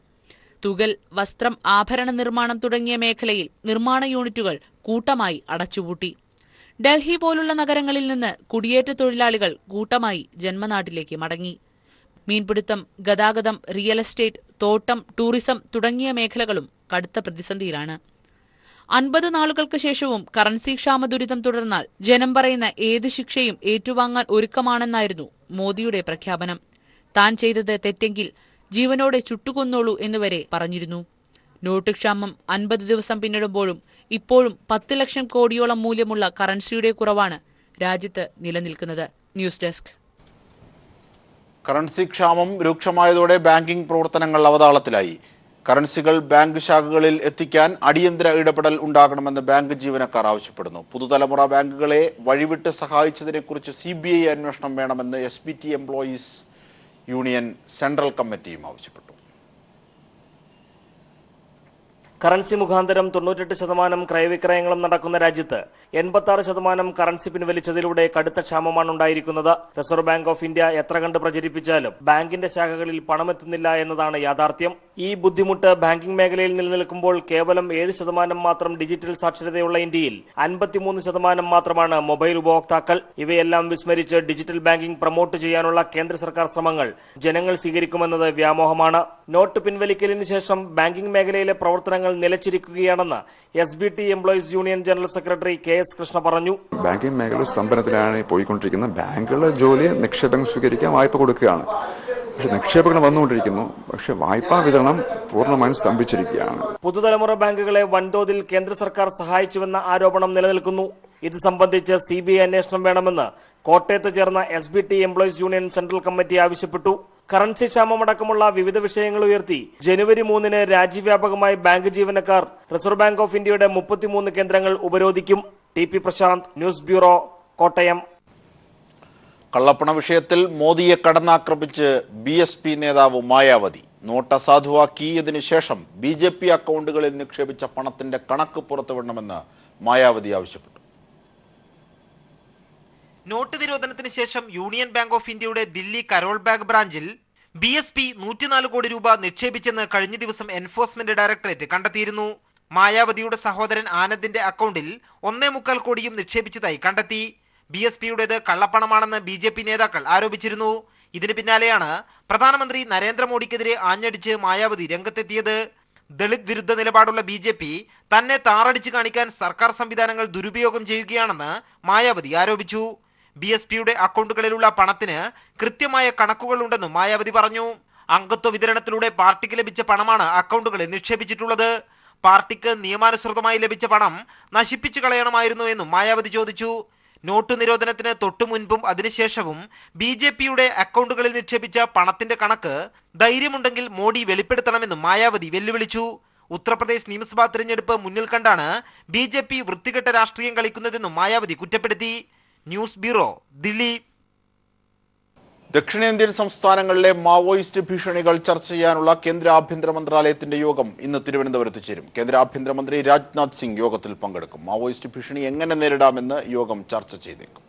തുകൽ, വസ്ത്രം, ആഭരണ നിർമ്മാണം തുടങ്ങിയ മേഖലയിൽ നിർമ്മാണ യൂണിറ്റുകൾ കൂട്ടമായി അടച്ചുപൂട്ടി. ഡൽഹി പോലുള്ള നഗരങ്ങളിൽ നിന്ന് കുടിയേറ്റ തൊഴിലാളികൾ കൂട്ടമായി ജന്മനാട്ടിലേക്ക് മടങ്ങി. മീൻപിടുത്തം, ഗതാഗതം, റിയൽ എസ്റ്റേറ്റ്, തോട്ടം, ടൂറിസം തുടങ്ങിയ മേഖലകളും കടുത്ത പ്രതിസന്ധിയിലാണ്. 50 നാളുകൾക്ക് ശേഷവും കറൻസി ക്ഷാമ ദുരിതം തുടർന്നാൽ ജനം പറയുന്ന ഏത് ശിക്ഷയും ഏറ്റുവാങ്ങാൻ ഒരുക്കമാണെന്നായിരുന്നു മോദിയുടെ പ്രഖ്യാപനം. താൻ ചെയ്തത് തെറ്റെങ്കിൽ ജീവനോടെ ചുട്ടുകൊന്നോളൂ എന്നുവരെ പറഞ്ഞിരുന്നു. നോട്ട് ക്ഷാമം 50 ദിവസം പിന്നിടുമ്പോഴും ഇപ്പോഴും 10 ലക്ഷം കോടിയോളം മൂല്യമുള്ള കറൻസിയുടെ കുറവാണ് രാജ്യത്ത് നിലനിൽക്കുന്നത്. News desk. കറൻസി ക്ഷാമം രൂക്ഷമായതോടെ ബാങ്കിംഗ് പ്രവർത്തനങ്ങൾ അവതാളത്തിലായി. കറൻസികൾ ബാങ്ക് ശാഖകളിൽ എത്തിക്കാൻ അടിയന്തര ഇടപെടൽ ഉണ്ടാകണമെന്ന് ബാങ്ക് ജീവനക്കാർ ആവശ്യപ്പെടുന്നു. പുതുതലമുറ ബാങ്കുകളെ വഴിവിട്ട് സഹായിച്ചതിനെക്കുറിച്ച് CBI അന്വേഷണം വേണമെന്ന് SBT എംപ്ലോയീസ് യൂണിയൻ സെൻട്രൽ കമ്മിറ്റിയും ആവശ്യപ്പെട്ടു. കറൻസി മുഖാന്തരം 98% ക്രയവിക്രയങ്ങളും നടക്കുന്ന രാജ്യത്ത് 86% കറൻസി പിൻവലിച്ചതിലൂടെ കടുത്ത ക്ഷാമമാണ് ഉണ്ടായിരിക്കുന്നത്. റിസർവ് ബാങ്ക് ഓഫ് ഇന്ത്യ എത്ര കണ്ട് പ്രചരിപ്പിച്ചാലും ബാങ്കിന്റെ ശാഖകളിൽ പണമെത്തുന്നില്ല എന്നതാണ് യാഥാർത്ഥ്യം. ഈ ബുദ്ധിമുട്ട് ബാങ്കിംഗ് മേഖലയിൽ നിലനിൽക്കുമ്പോൾ കേവലം 7% മാത്രം ഡിജിറ്റൽ സാക്ഷരതയുള്ള ഇന്ത്യയിൽ 53% മാത്രമാണ് മൊബൈൽ ഉപഭോക്താക്കൾ. ഇവയെല്ലാം വിസ്മരിച്ച് ഡിജിറ്റൽ ബാങ്കിംഗ് പ്രൊമോട്ട് ചെയ്യാനുള്ള കേന്ദ്ര സർക്കാർ ശ്രമങ്ങൾ ജനങ്ങൾ സ്വീകരിക്കുമെന്നത് വ്യാമോഹമാണ്. നോട്ട് പിൻവലിക്കലിന് ശേഷം ബാങ്കിംഗ് മേഖലയിലെ പ്രവർത്തനങ്ങൾ നിലച്ചിരിക്കുകയാണെന്ന് SBT employees union general secretary KS Krishna പറഞ്ഞു. ബാങ്കിംഗ് മേഖല സ്തംഭനത്തിലാണ് പോയിക്കൊണ്ടിരിക്കുന്നത്. ബാങ്കുകളുടെ ജോലി നിക്ഷേപങ്ങൾ സ്വീകരിക്കാൻ വായ്പ കൊടുക്കുകയാണ്. പക്ഷെ നിക്ഷേപങ്ങൾ വന്നുകൊണ്ടിരിക്കുന്നു. പക്ഷെ വായ്പാ വിതരണം പൂർണ്ണമായും സ്തംഭിച്ചിരിക്കുകയാണ്. പുതുതലമുറ ബാങ്കുകളെ വൻതോതിൽ കേന്ദ്ര സർക്കാർ സഹായിച്ചുവെന്ന ആരോപണം നിലനിൽക്കുന്നു. ഇത് സംബന്ധിച്ച് CBI അന്വേഷണം വേണമെന്ന് കോട്ടയത്ത് ചേർന്ന SBT employees union central committee ആവശ്യപ്പെട്ടു. കറൻസി ക്ഷാമമടക്കമുള്ള വിവിധ വിഷയങ്ങൾ ഉയർത്തി ജനുവരി 3 രാജ്യവ്യാപകമായി ബാങ്ക് ജീവനക്കാർ റിസർവ് ബാങ്ക് ഓഫ് ഇന്ത്യയുടെ 33 കേന്ദ്രങ്ങൾ ഉപരോധിക്കും. TP Prashanth, news bureau, Kottayam. കള്ളപ്പണ വിഷയത്തിൽ മോദിയെ കടന്നാക്രമിച്ച് BSP നേതാവ് മായാവതി. നോട്ട് അസാധുവാക്കിയതിനു ശേഷം BJP അക്കൗണ്ടുകളിൽ നിക്ഷേപിച്ച പണത്തിന്റെ കണക്ക് പുറത്തുവിടണമെന്ന് മായാവതി ആവശ്യപ്പെട്ടു. നോട്ട് നിരോധനത്തിന് ശേഷം യൂണിയൻ ബാങ്ക് ഓഫ് ഇന്ത്യയുടെ ദില്ലി കരോൾ ബാഗ് ബ്രാഞ്ചിൽ BSP 104 കോടി രൂപ നിക്ഷേപിച്ചെന്ന് കഴിഞ്ഞ ദിവസം എൻഫോഴ്സ്മെന്റ് ഡയറക്ടറേറ്റ് കണ്ടെത്തിയിരുന്നു. മായാവതിയുടെ സഹോദരൻ ആനന്ദിന്റെ അക്കൗണ്ടിൽ 1.25 കോടിയും നിക്ഷേപിച്ചതായി കണ്ടെത്തി. BSPയുടേത് കള്ളപ്പണമാണെന്ന് BJP നേതാക്കൾ ആരോപിച്ചിരുന്നു. ഇതിന് പിന്നാലെയാണ് പ്രധാനമന്ത്രി നരേന്ദ്രമോദിക്കെതിരെ ആഞ്ഞടിച്ച് മായാവതി രംഗത്തെത്തിയത്. ദളിത് വിരുദ്ധ നിലപാടുള്ള BJP തന്നെ താറടിച്ച് കാണിക്കാൻ സർക്കാർ സംവിധാനങ്ങൾ ദുരുപയോഗം ചെയ്യുകയാണെന്ന് മായാവതി ആരോപിച്ചു. BSPയുടെ അക്കൗണ്ടുകളിലുള്ള പണത്തിന് കൃത്യമായ കണക്കുകളുണ്ടെന്നും മായാവതി പറഞ്ഞു. അംഗത്വ വിതരണത്തിലൂടെ പാർട്ടിക്ക് ലഭിച്ച പണമാണ് അക്കൗണ്ടുകളിൽ നിക്ഷേപിച്ചിട്ടുള്ളത്. പാർട്ടിക്ക് നിയമാനുസൃതമായി ലഭിച്ച പണം നശിപ്പിച്ചു കളയണമായിരുന്നു എന്നും മായാവതി ചോദിച്ചു. നോട്ട് നിരോധനത്തിന് തൊട്ടു മുൻപും അതിനുശേഷവും BJPയുടെ അക്കൗണ്ടുകളിൽ നിക്ഷേപിച്ച പണത്തിന്റെ കണക്ക് ധൈര്യമുണ്ടെങ്കിൽ മോഡി വെളിപ്പെടുത്തണമെന്നും മായാവതി വെല്ലുവിളിച്ചു. ഉത്തർപ്രദേശ് നിയമസഭാ തിരഞ്ഞെടുപ്പ് മുന്നിൽ കണ്ടാണ് BJP വൃത്തികെട്ട രാഷ്ട്രീയം കളിക്കുന്നതെന്നും മായാവതി കുറ്റപ്പെടുത്തി. News bureau, Delhi. ദക്ഷിണേന്ത്യൻ സംസ്ഥാനങ്ങളിലെ മാവോയിസ്റ്റ് ഭീഷണികൾ ചർച്ച ചെയ്യാനുള്ള കേന്ദ്ര ആഭ്യന്തര മന്ത്രാലയത്തിന്റെ യോഗം ഇന്ന് തിരുവനന്തപുരത്ത് ചേരും. കേന്ദ്ര ആഭ്യന്തരമന്ത്രി രാജ്നാഥ് സിംഗ് യോഗത്തിൽ പങ്കെടുക്കും. മാവോയിസ്റ്റ് ഭീഷണി എങ്ങനെ നേരിടാമെന്ന് യോഗം ചർച്ച ചെയ്തേക്കും.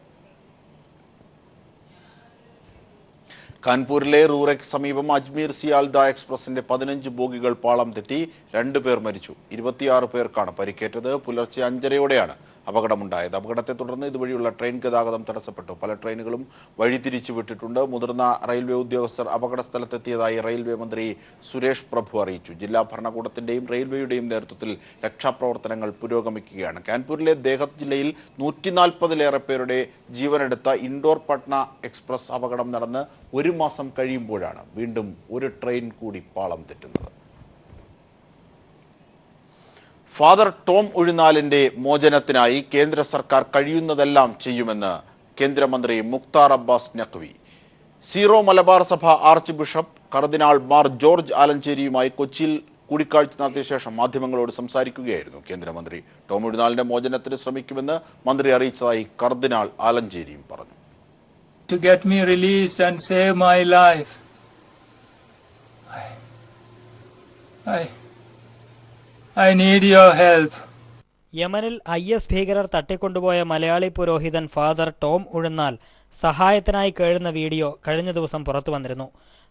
കാൺപൂരിലെ റൂറയ്ക്ക് സമീപം അജ്മീർ സിയാൽദ എക്സ്പ്രസിന്റെ 15 ബോഗികൾ പാളം തെറ്റി 2 പേർ മരിച്ചു. 26 പേർക്കാണ് പരിക്കേറ്റത്. പുലർച്ചെ 5:30യോടെയാണ് അപകടമുണ്ടായത്. അപകടത്തെ തുടർന്ന് ഇതുവഴിയുള്ള ട്രെയിൻ ഗതാഗതം തടസ്സപ്പെട്ടു. പല ട്രെയിനുകളും വഴിതിരിച്ചു വിട്ടിട്ടുണ്ട്. മുതിർന്ന റെയിൽവേ ഉദ്യോഗസ്ഥർ അപകട സ്ഥലത്തെത്തിയതായി റെയിൽവേ മന്ത്രി സുരേഷ് പ്രഭു അറിയിച്ചു. ജില്ലാ ഭരണകൂടത്തിന്റെയും റെയിൽവേയുടെയും നേതൃത്വത്തിൽ രക്ഷാപ്രവർത്തനങ്ങൾ പുരോഗമിക്കുകയാണ്. കാൺപൂരിലെ ദേഹത്ത് ജില്ലയിൽ 140-ലേറെ പേരുടെ ജീവനെടുത്ത ഇൻഡോർ പട്ന എക്സ്പ്രസ് അപകടം നടന്ന് 1 മാസം കഴിയുമ്പോഴാണ് വീണ്ടും ഒരു ട്രെയിൻ കൂടി പാളം തെറ്റുന്നത്. ഫാദർ ടോം ഉഴുന്നാലിന്റെ മോചനത്തിനായി കേന്ദ്ര സർക്കാർ കഴിയുന്നതെല്ലാം ചെയ്യുമെന്ന് കേന്ദ്രമന്ത്രി മുക്താർ അബ്ബാസ് നഖ്വി. സീറോ മലബാർ സഭ ആർച്ച് ബിഷപ്പ് കർദിനാൾ മാർ ജോർജ് ആലഞ്ചേരിയുമായി കൊച്ചിയിൽ കൂടിക്കാഴ്ച നടത്തിയ ശേഷം മാധ്യമങ്ങളോട് സംസാരിക്കുകയായിരുന്നു കേന്ദ്രമന്ത്രി. ടോം ഉഴുന്നാലിന്റെ മോചനത്തിന് ശ്രമിക്കുമെന്ന് മന്ത്രി അറിയിച്ചതായി കർദിനാൾ ആലഞ്ചേരിയും പറഞ്ഞു. To get me released and save my life. I need your help. യമനിൽ IS ഭീകരർ തട്ടിക്കൊണ്ടുപോയ മലയാളി പുരോഹിതൻ ഫാദർ ടോം ഉഴുന്നാൽ സഹായത്തിനായി കേഴുന്ന വീഡിയോ കഴിഞ്ഞ ദിവസം പുറത്തു വന്നിരുന്നു.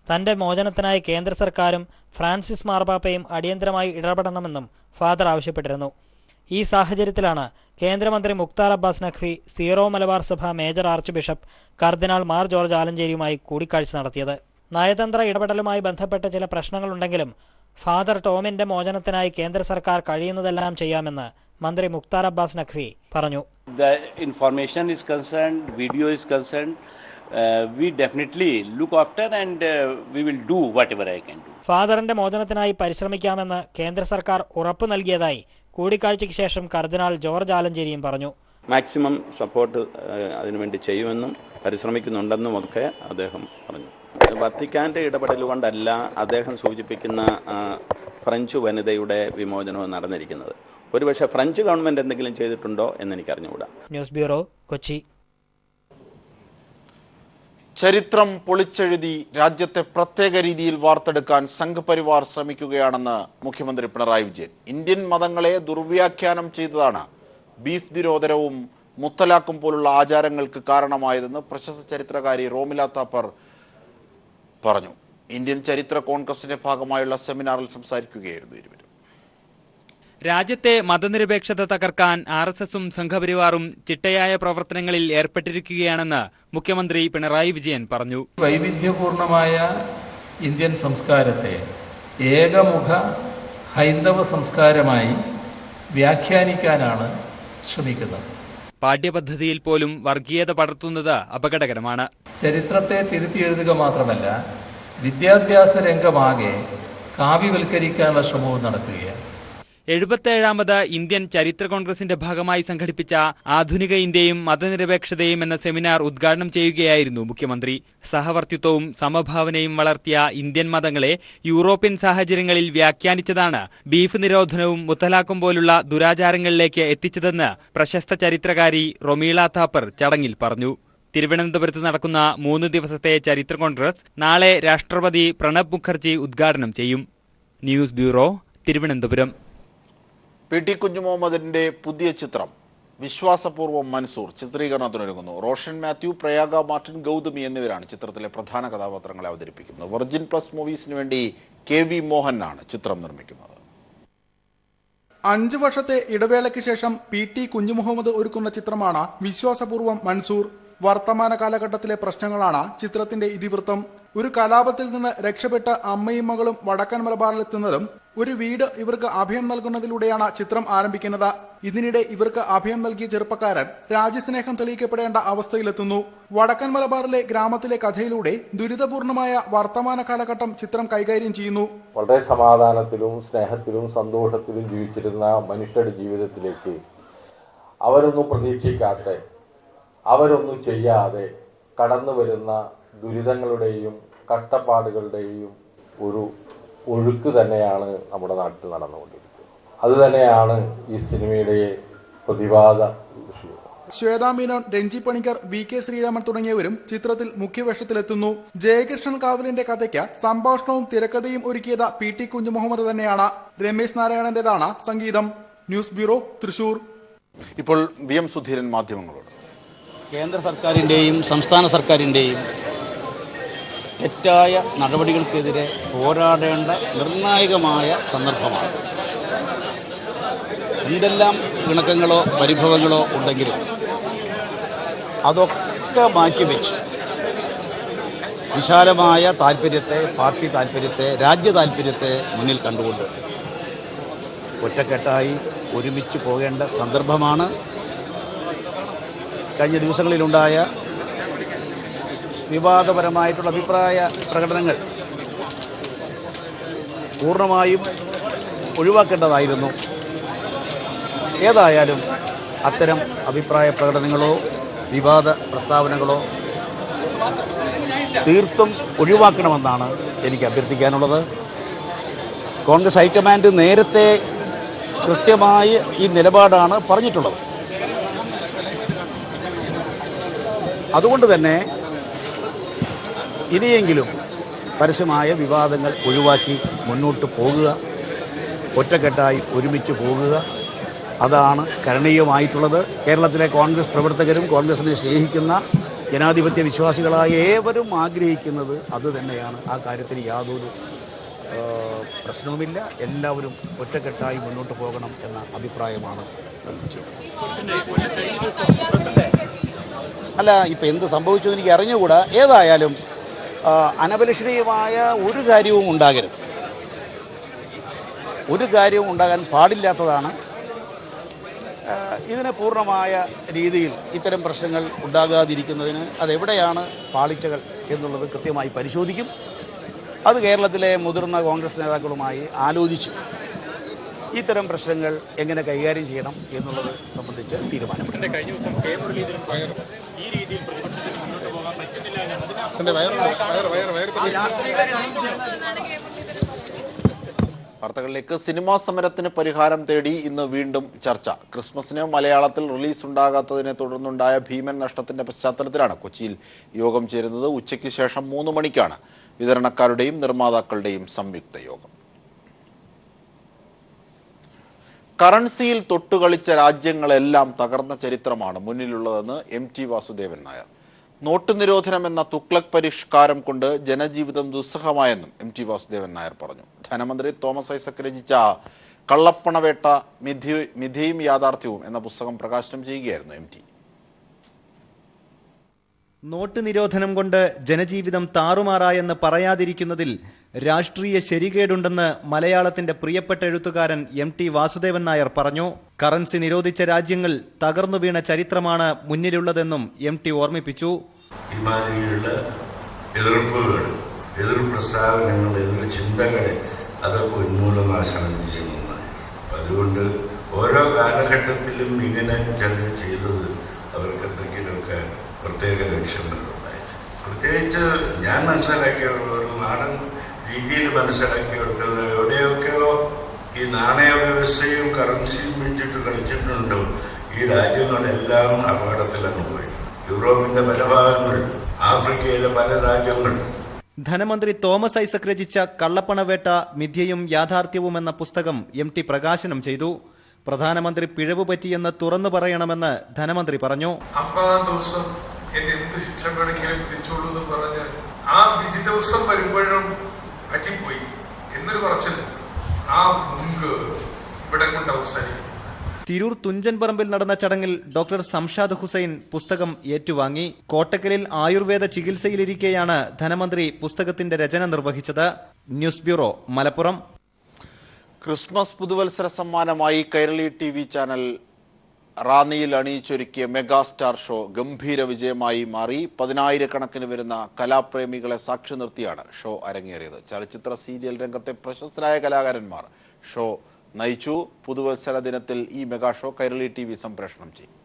തന്റെ മോചനത്തിനായി കേന്ദ്ര സർക്കാരും ഫ്രാൻസിസ് മാർപ്പാപ്പയും അടിയന്തരമായി ഇടപെടണമെന്നും ഫാദർ ആവശ്യപ്പെട്ടിരുന്നു. ഈ സാഹചര്യത്തിലാണ് കേന്ദ്രമന്ത്രി മുക്താർ അബ്ബാസ് നഖ്വി സീറോ മലബാർ സഭ മേജർ ആർച്ച് ബിഷപ്പ് കർദിനാൾ മാർ ജോർജ് ആലഞ്ചേരിയുമായി കൂടിക്കാഴ്ച നടത്തിയത്. നയതന്ത്ര ഇടപെടലുമായി ബന്ധപ്പെട്ട ചില പ്രശ്നങ്ങളുണ്ടെങ്കിലും ഫാദർ ടോമിന്റെ മോചനത്തിനായി കേന്ദ്ര സർക്കാർ കഴിയുന്നതെല്ലാം ചെയ്യാമെന്ന് മന്ത്രി മുക്താർ അബ്ബാസ് നഖ്വി പറഞ്ഞു. The information is concerned, video is concerned, we definitely look after and we will do whatever I can do. ഫാദറിന്റെ മോചനത്തിനായി പരിശ്രമിക്കാമെന്ന് കേന്ദ്ര സർക്കാർ ഉറപ്പു നൽകിയതായി കൂടിക്കാഴ്ചയ്ക്ക് ശേഷം കർദിനാൾ ജോർജ് ആലഞ്ചേരിയും പറഞ്ഞു. മാക്സിമം സപ്പോർട്ട് അതിനുവേണ്ടി ചെയ്യുമെന്നും പരിശ്രമിക്കുന്നുണ്ടെന്നും ഒക്കെ അദ്ദേഹം പറഞ്ഞു. വത്തിക്കാൻ്റെ ഇടപെടൽ കൊണ്ടല്ല അദ്ദേഹം സൂചിപ്പിക്കുന്ന ഫ്രഞ്ച് വനിതയുടെ വിമോചനവും നടന്നിരിക്കുന്നത്. ഒരുപക്ഷെ ഫ്രഞ്ച് ഗവൺമെന്റ് എന്തെങ്കിലും ചെയ്തിട്ടുണ്ടോ എന്ന് എനിക്ക് അറിഞ്ഞുകൂടാ. News bureau, Kochi. ചരിത്രം പൊളിച്ചെഴുതി രാജ്യത്തെ പ്രത്യേക രീതിയിൽ വാർത്തെടുക്കാൻ സംഘപരിവാർ ശ്രമിക്കുകയാണെന്ന് മുഖ്യമന്ത്രി പിണറായി വിജയൻ. ഇന്ത്യൻ മതങ്ങളെ ദുർവ്യാഖ്യാനം ചെയ്തതാണ് ബീഫ് നിരോധനവും മുത്തലാഖും പോലുള്ള ആചാരങ്ങൾക്ക് കാരണമായതെന്ന് പ്രശസ്ത ചരിത്രകാരി റോമില താപ്പർ പറഞ്ഞു. ഇന്ത്യൻ ചരിത്ര കോൺഗ്രസിന്റെ ഭാഗമായുള്ള സെമിനാറിൽ സംസാരിക്കുകയായിരുന്നു ഇരുവരും. രാജ്യത്തെ മതനിരപേക്ഷത തകർക്കാൻ RSSും സംഘപരിവാറും ചിട്ടയായ പ്രവർത്തനങ്ങളിൽ ഏർപ്പെട്ടിരിക്കുകയാണെന്ന് മുഖ്യമന്ത്രി പിണറായി വിജയൻ പറഞ്ഞു. വൈവിധ്യപൂർണമായ ഇന്ത്യൻ സംസ്കാരത്തെ ഏകമുഖ ഹൈന്ദവ സംസ്കാരമായി വ്യാഖ്യാനിക്കാനാണ് ശ്രമിക്കുന്നത്. പാഠ്യപദ്ധതിയിൽ പോലും വർഗീയത പടർത്തുന്നത് അപകടകരമാണ്. ചരിത്രത്തെ തിരുത്തി എഴുതുക മാത്രമല്ല, വിദ്യാഭ്യാസ രംഗമാകെ കാവ്യവൽക്കരിക്കാനുള്ള ശ്രമവും നടക്കുകയാണ്. 77ാമത് ഇന്ത്യൻ ചരിത്ര കോൺഗ്രസിന്റെ ഭാഗമായി സംഘടിപ്പിച്ച ആധുനിക ഇന്ത്യയും മതനിരപേക്ഷതയും എന്ന സെമിനാർ ഉദ്ഘാടനം ചെയ്യുകയായിരുന്നു മുഖ്യമന്ത്രി. സഹവർത്തിത്വവും സമഭാവനയും വളർത്തിയ ഇന്ത്യൻ മതങ്ങളെ യൂറോപ്യൻ സാഹചര്യങ്ങളിൽ വ്യാഖ്യാനിച്ചതാണ് ബീഫ് നിരോധനവും മുത്തലാഖും പോലുള്ള ദുരാചാരങ്ങളിലേക്ക് എത്തിച്ചതെന്ന് പ്രശസ്ത ചരിത്രകാരി റൊമീള താപ്പർ ചടങ്ങിൽ പറഞ്ഞു. തിരുവനന്തപുരത്ത് നടക്കുന്ന 3 ദിവസത്തെ ചരിത്ര കോൺഗ്രസ് നാളെ രാഷ്ട്രപതി പ്രണബ് മുഖർജി ഉദ്ഘാടനം ചെയ്യും. News bureau, Thiruvananthapuram. PT കുഞ്ഞുമുഹമ്മദിന്റെ പുതിയ ചിത്രം വിശ്വാസപൂർവ്വം മൻസൂർ ചിത്രീകരണത്തിനൊരുങ്ങുന്നു. റോഷൻ മാത്യു, പ്രയാഗ മാർട്ടിൻ, ഗൗതമി എന്നിവരാണ് ചിത്രത്തിലെ പ്രധാന കഥാപാത്രങ്ങളെ അവതരിപ്പിക്കുന്നത്. വെർജിൻ പ്ലസ് മൂവീസിന് വേണ്ടി KV മോഹനാണ് ചിത്രം നിർമ്മിക്കുന്നത്. 5 വർഷത്തെ ഇടവേളയ്ക്ക് ശേഷം PT കുഞ്ഞുമുഹമ്മദ് ഒരുക്കുന്ന ചിത്രമാണ് വിശ്വാസപൂർവ്വം മൻസൂർ. വർത്തമാന കാലഘട്ടത്തിലെ പ്രശ്നങ്ങളാണ് ചിത്രത്തിന്റെ ഇതിവൃത്തം. ഒരു കലാപത്തിൽ നിന്ന് രക്ഷപ്പെട്ട് അമ്മയും മകളും വടക്കൻ മലബാറിലെത്തുന്നതും ഒരു വീട് ഇവർക്ക് അഭയം നൽകുന്നതിലൂടെയാണ് ചിത്രം ആരംഭിക്കുന്നത്. ഇതിനിടെ ഇവർക്ക് അഭയം നൽകിയ ചെറുപ്പക്കാരൻ രാജ്യസ്നേഹം തെളിയിക്കപ്പെടേണ്ട അവസ്ഥയിലെത്തുന്നു. വടക്കൻ മലബാറിലെ ഗ്രാമത്തിലെ കഥയിലൂടെ ദുരിതപൂർണമായ വർത്തമാന കാലഘട്ടം ചിത്രം കൈകാര്യം ചെയ്യുന്നു. വളരെ സമാധാനത്തിലും സ്നേഹത്തിലും സന്തോഷത്തിലും ജീവിച്ചിരുന്ന മനുഷ്യരുടെ ജീവിതത്തിലേക്ക് അവരൊന്നും പ്രതീക്ഷിക്കാത്ത, അവരൊന്നും ചെയ്യാതെ കടന്നു വരുന്ന ദുരിതങ്ങളുടെയും കഷ്ടപ്പാടുകളുടെയും ഒരു ഒഴുക്ക് തന്നെയാണ് നമ്മുടെ നാട്ടിൽ നടന്നുകൊണ്ടിരിക്കുന്നത്. അതുതന്നെയാണ് ഈ സിനിമയുടെ പ്രതിപാദ വിഷയം. ശ്വേതാ മേനോൻ, രഞ്ജി പണിക്കർ, VK ശ്രീരാമൻ തുടങ്ങിയവരും ചിത്രത്തിൽ മുഖ്യവേഷത്തിലെത്തുന്നു. ജയകൃഷ്ണൻ കാവലിന്റെ കഥയ്ക്ക് സംഭാഷണവും തിരക്കഥയും ഒരുക്കിയത് PT കുഞ്ഞുമുഹമ്മദ് തന്നെയാണ്. രമേശ് നാരായണന്റേതാണ് സംഗീതം. News bureau, Thrissur. ഇപ്പോൾ VM സുധീരൻ മാധ്യമങ്ങളോട്. കേന്ദ്ര സർക്കാരിൻ്റെയും സംസ്ഥാന സർക്കാരിൻ്റെയും തെറ്റായ നടപടികൾക്കെതിരെ പോരാടേണ്ട നിർണായകമായ സന്ദർഭമാണ്. എന്തെല്ലാം ഇണക്കങ്ങളോ പരിഭവങ്ങളോ ഉണ്ടെങ്കിലും അതൊക്കെ മാറ്റിവെച്ച് വിശാലമായ താല്പര്യത്തെ, പാർട്ടി താല്പര്യത്തെ, രാജ്യ താല്പര്യത്തെ മുന്നിൽ കണ്ടുകൊണ്ട് ഒറ്റക്കെട്ടായി ഒരുമിച്ച് പോകേണ്ട സന്ദർഭമാണ്. കഴിഞ്ഞ ദിവസങ്ങളിലുണ്ടായ വിവാദപരമായിട്ടുള്ള അഭിപ്രായ പ്രകടനങ്ങൾ പൂർണ്ണമായും ഒഴിവാക്കേണ്ടതായിരുന്നു. ഏതായാലും അത്തരം അഭിപ്രായ പ്രകടനങ്ങളോ വിവാദ പ്രസ്താവനകളോ തീർത്തും ഒഴിവാക്കണമെന്നാണ് എനിക്ക് അഭ്യർത്ഥിക്കാനുള്ളത്. കോൺഗ്രസ് ഹൈക്കമാൻഡ് നേരത്തെ കൃത്യമായി ഈ നിലപാടാണ് പറഞ്ഞിട്ടുള്ളത്. അതുകൊണ്ട് തന്നെ ഇനിയെങ്കിലും പരസ്യമായ വിവാദങ്ങൾ ഒഴിവാക്കി മുന്നോട്ട് പോകുക, ഒറ്റക്കെട്ടായി ഒരുമിച്ച് പോകുക, അതാണ് കരണീയമായിട്ടുള്ളത്. കേരളത്തിലെ കോൺഗ്രസ് പ്രവർത്തകരും കോൺഗ്രസിനെ സ്നേഹിക്കുന്ന ജനാധിപത്യ വിശ്വാസികളായ ഏവരും ആഗ്രഹിക്കുന്നത് അതുതന്നെയാണ്. ആ കാര്യത്തിൽ യാതൊരു പ്രശ്നവുമില്ല. എല്ലാവരും ഒറ്റക്കെട്ടായി മുന്നോട്ട് പോകണം എന്ന അഭിപ്രായമാണ് അല്ല, ഇപ്പം എന്ത് സംഭവിച്ചതെന്ന് എനിക്ക് അറിഞ്ഞുകൂടാ. ഏതായാലും അനഭിലഷണീയമായ ഒരു കാര്യവും ഉണ്ടാകരുത്, ഒരു കാര്യവും ഉണ്ടാകാൻ പാടില്ലാത്തതാണ്. ഇതിന് പൂർണ്ണമായ രീതിയിൽ ഇത്തരം പ്രശ്നങ്ങൾ ഉണ്ടാകാതിരിക്കുന്നതിന് അതെവിടെയാണ് പാളിച്ചകൾ എന്നുള്ളത് കൃത്യമായി പരിശോധിക്കും. അത് കേരളത്തിലെ മുതിർന്ന കോൺഗ്രസ് നേതാക്കളുമായി ആലോചിച്ച് ഇത്തരം പ്രശ്നങ്ങൾ എങ്ങനെ കൈകാര്യം ചെയ്യണം എന്നുള്ളത് സംബന്ധിച്ച് തീരുമാനമെടുക്കും. കഴിഞ്ഞ ദിവസം കെ മുരളീധരൻ ഈ രീതിയിൽ പ്രതിപക്ഷത്തിൽ മുന്നോട്ട് പോകാൻ പറ്റുന്നില്ല. വാർത്തകളിലേക്ക്. സിനിമാ സമരത്തിന് പരിഹാരം തേടി ഇന്ന് വീണ്ടും ചർച്ച. ക്രിസ്മസിന് മലയാളത്തിൽ റിലീസ് ഉണ്ടാകാത്തതിനെ തുടർന്നുണ്ടായ ഭീമൻ നഷ്ടത്തിന്റെ പശ്ചാത്തലത്തിലാണ് കൊച്ചിയിൽ യോഗം ചേരുന്നത്. ഉച്ചയ്ക്ക് ശേഷം 3 മണിക്കാണ് വിതരണക്കാരുടെയും നിർമ്മാതാക്കളുടെയും സംയുക്ത യോഗം. കറൻസിയിൽ തൊട്ടുകളിച്ച രാജ്യങ്ങളെല്ലാം തകർന്ന ചരിത്രമാണ് മുന്നിലുള്ളതെന്ന് MT വാസുദേവൻ നായർ. നോട്ട് നിരോധനം എന്ന തുക്ലക് പരിഷ്കാരം കൊണ്ട് ജനജീവിതം ദുസ്സഹമായെന്നും MT വാസുദേവൻ നായർ പറഞ്ഞു. ധനമന്ത്രി തോമസ് ഐസക് രചിച്ച കള്ളപ്പണവേട്ട മിഥ്യയും യാഥാർത്ഥ്യവും എന്ന പുസ്തകം പ്രകാശനം ചെയ്യുകയായിരുന്നു MT. നോട്ട് നിരോധനം കൊണ്ട് ജനജീവിതം താറുമാറായെന്ന് പറയാതിരിക്കുന്നതിൽ രാഷ്ട്രീയ ശരികേടുണ്ടെന്ന് മലയാളത്തിന്റെ പ്രിയപ്പെട്ട എഴുത്തുകാരൻ MT വാസുദേവൻ നായർ പറഞ്ഞു. കറൻസി നിരോധിച്ച രാജ്യങ്ങൾ തകർന്നു വീണ ചരിത്രമാണ് മുന്നിലുള്ളതെന്നും MT ഓർമ്മിപ്പിച്ചു. ഇമാതിരിയുള്ള എതിർപ്പുകൾ, എതിർ പ്രസ്താവനകൾ, എതിർ ചിന്തകളെ അതൊക്കെ ഉന്മൂലനാശനം ചെയ്യുന്നതാണ്. അതുകൊണ്ട് ഓരോ കാലഘട്ടത്തിലും ഇങ്ങനെ ചിലർ ചെയ്തത് അവർക്ക് എന്തെങ്കിലുമൊക്കെ പ്രത്യേക ലക്ഷ്യങ്ങളുണ്ടായി. പ്രത്യേകിച്ച് ഞാൻ മനസ്സിലാക്കിയ ഒരു നാടൻ രീതിയിൽ മനസ്സിലാക്കിയെടുക്കുന്ന എവിടെയൊക്കെയോ ഈ നാണയ വ്യവസ്ഥയും കറൻസിയും വെച്ചിട്ട് കളിച്ചിട്ടുണ്ടോ ഈ രാജ്യങ്ങളെല്ലാം അപകടത്തിലാണ് പോയത്. യൂറോപ്പിന്റെ പല ഭാഗങ്ങൾ, ആഫ്രിക്കയിലെ പല രാജ്യങ്ങൾ. ധനമന്ത്രി തോമസ് ഐസക് രചിച്ച കള്ളപ്പണവേട്ട മിഥ്യയും യാഥാർത്ഥ്യവും എന്ന പുസ്തകം MT പ്രകാശനം ചെയ്തു. പ്രധാനമന്ത്രി പിഴവ് പറ്റിയെന്ന് തുറന്നു പറയണമെന്ന് ധനമന്ത്രി പറഞ്ഞു. 50-ാം ദിവസം എന്നെ എന്ത് ശിക്ഷ വേണമെങ്കിലും വിധിച്ചോളൂ എന്ന് പറഞ്ഞ് ആ വിധി ദിവസം വരുമ്പോഴും പറ്റിപ്പോയി എന്നൊരു പറച്ചില്ല. ആ മുങ്ക് ഇവിടെ കൊണ്ട് അവസാനിക്കും. തിരൂർ തുഞ്ചൻപറമ്പിൽ നടന്ന ചടങ്ങിൽ ഡോക്ടർ സംഷാദ് ഹുസൈൻ പുസ്തകം ഏറ്റുവാങ്ങി. കോട്ടക്കലിൽ ആയുർവേദ ചികിത്സയിലിരിക്കെയാണ് ധനമന്ത്രി പുസ്തകത്തിന്റെ രചന നിർവഹിച്ചത്. News bureau, Malappuram. ക്രിസ്മസ് പുതുവത്സര സമ്മാനമായി കൈരളി TV ചാനൽ റാന്നിയിൽ അണിയിച്ചൊരുക്കിയ മെഗാസ്റ്റാർ ഷോ ഗംഭീര വിജയമായി മാറി. 10,000-കണക്കിന് വരുന്ന കലാപ്രേമികളെ സാക്ഷി നിർത്തിയാണ് ഷോ അരങ്ങേറിയത്. ചലച്ചിത്ര സീരിയൽ രംഗത്തെ പ്രശസ്തരായ കലാകാരന്മാർ ഷോ നയിച്ചു. പുതുവത്സര ദിനത്തിൽ ഈ മെഗാ ഷോ കൈരളി TV സംപ്രേഷണം ചെയ്യും.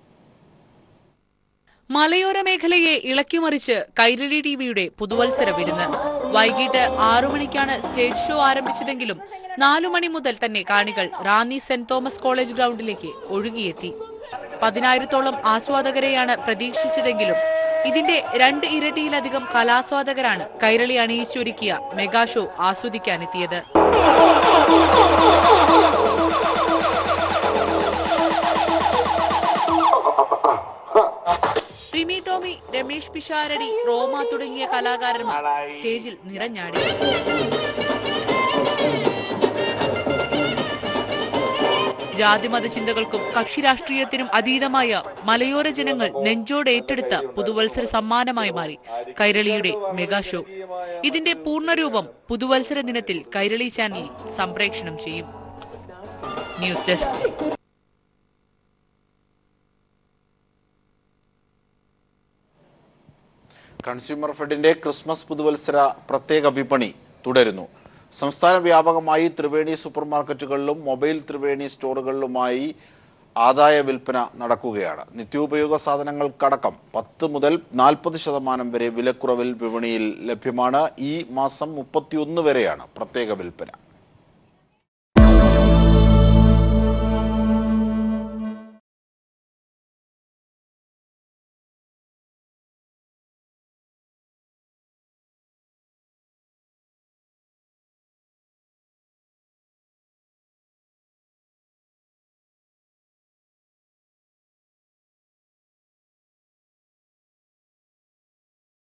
മലയോര മേഖലയെ ഇളക്കിമറിച്ച് കൈരളി TVയുടെ പുതുവത്സര വിരുന്ന്. വൈകിട്ട് 6 മണിക്കാണ് സ്റ്റേജ് ഷോ ആരംഭിച്ചതെങ്കിലും 4 മണി മുതൽ തന്നെ കാണികൾ റാന്നി സെന്റ് തോമസ് കോളേജ് ഗ്രൗണ്ടിലേക്ക് ഒഴുകിയെത്തി. 10,000-ഓളം ആസ്വാദകരെയാണ് പ്രതീക്ഷിച്ചതെങ്കിലും ഇതിന്റെ 2 ഇരട്ടിയിലധികം കലാസ്വാദകരാണ് കൈരളി അണിയിച്ചൊരുക്കിയ മെഗാ ഷോ ആസ്വദിക്കാനെത്തിയത്. റിമി ടോമി, രമേഷ് പിഷാരടി, റോമ തുടങ്ങിയ കലാകാരന്മാർ സ്റ്റേജിൽ നിറഞ്ഞാടി. ജാതിമത ചിന്തകൾക്കും കക്ഷി രാഷ്ട്രീയത്തിനും അതീതമായ മലയോര ജനങ്ങൾ നെഞ്ചോട് ഏറ്റെടുത്ത പുതുവത്സര സമ്മാനമായി മാറി കൈരളിയുടെ മെഗാ ഷോ. ഇതിന്റെ പൂർണ്ണരൂപം പുതുവത്സര ദിനത്തിൽ കൈരളി ചാനലിൽ സംപ്രേഷണം ചെയ്യും. News desk. കൺസ്യൂമർ ഫെഡിന്റെ ക്രിസ്മസ് പുതുവത്സര പ്രത്യേക വിപണി തുടരുന്നു. സംസ്ഥാന വ്യാപകമായി ത്രിവേണി സൂപ്പർ മാർക്കറ്റുകളിലും മൊബൈൽ ത്രിവേണി സ്റ്റോറുകളിലുമായി ആദായ വിൽപ്പന നടക്കുകയാണ്. നിത്യോപയോഗ സാധനങ്ങൾക്കടക്കം 10 മുതൽ 40% വരെ വിലക്കുറവിൽ വിപണിയിൽ ലഭ്യമാണ്. ഈ മാസം 31 വരെയാണ് പ്രത്യേക വിൽപ്പന.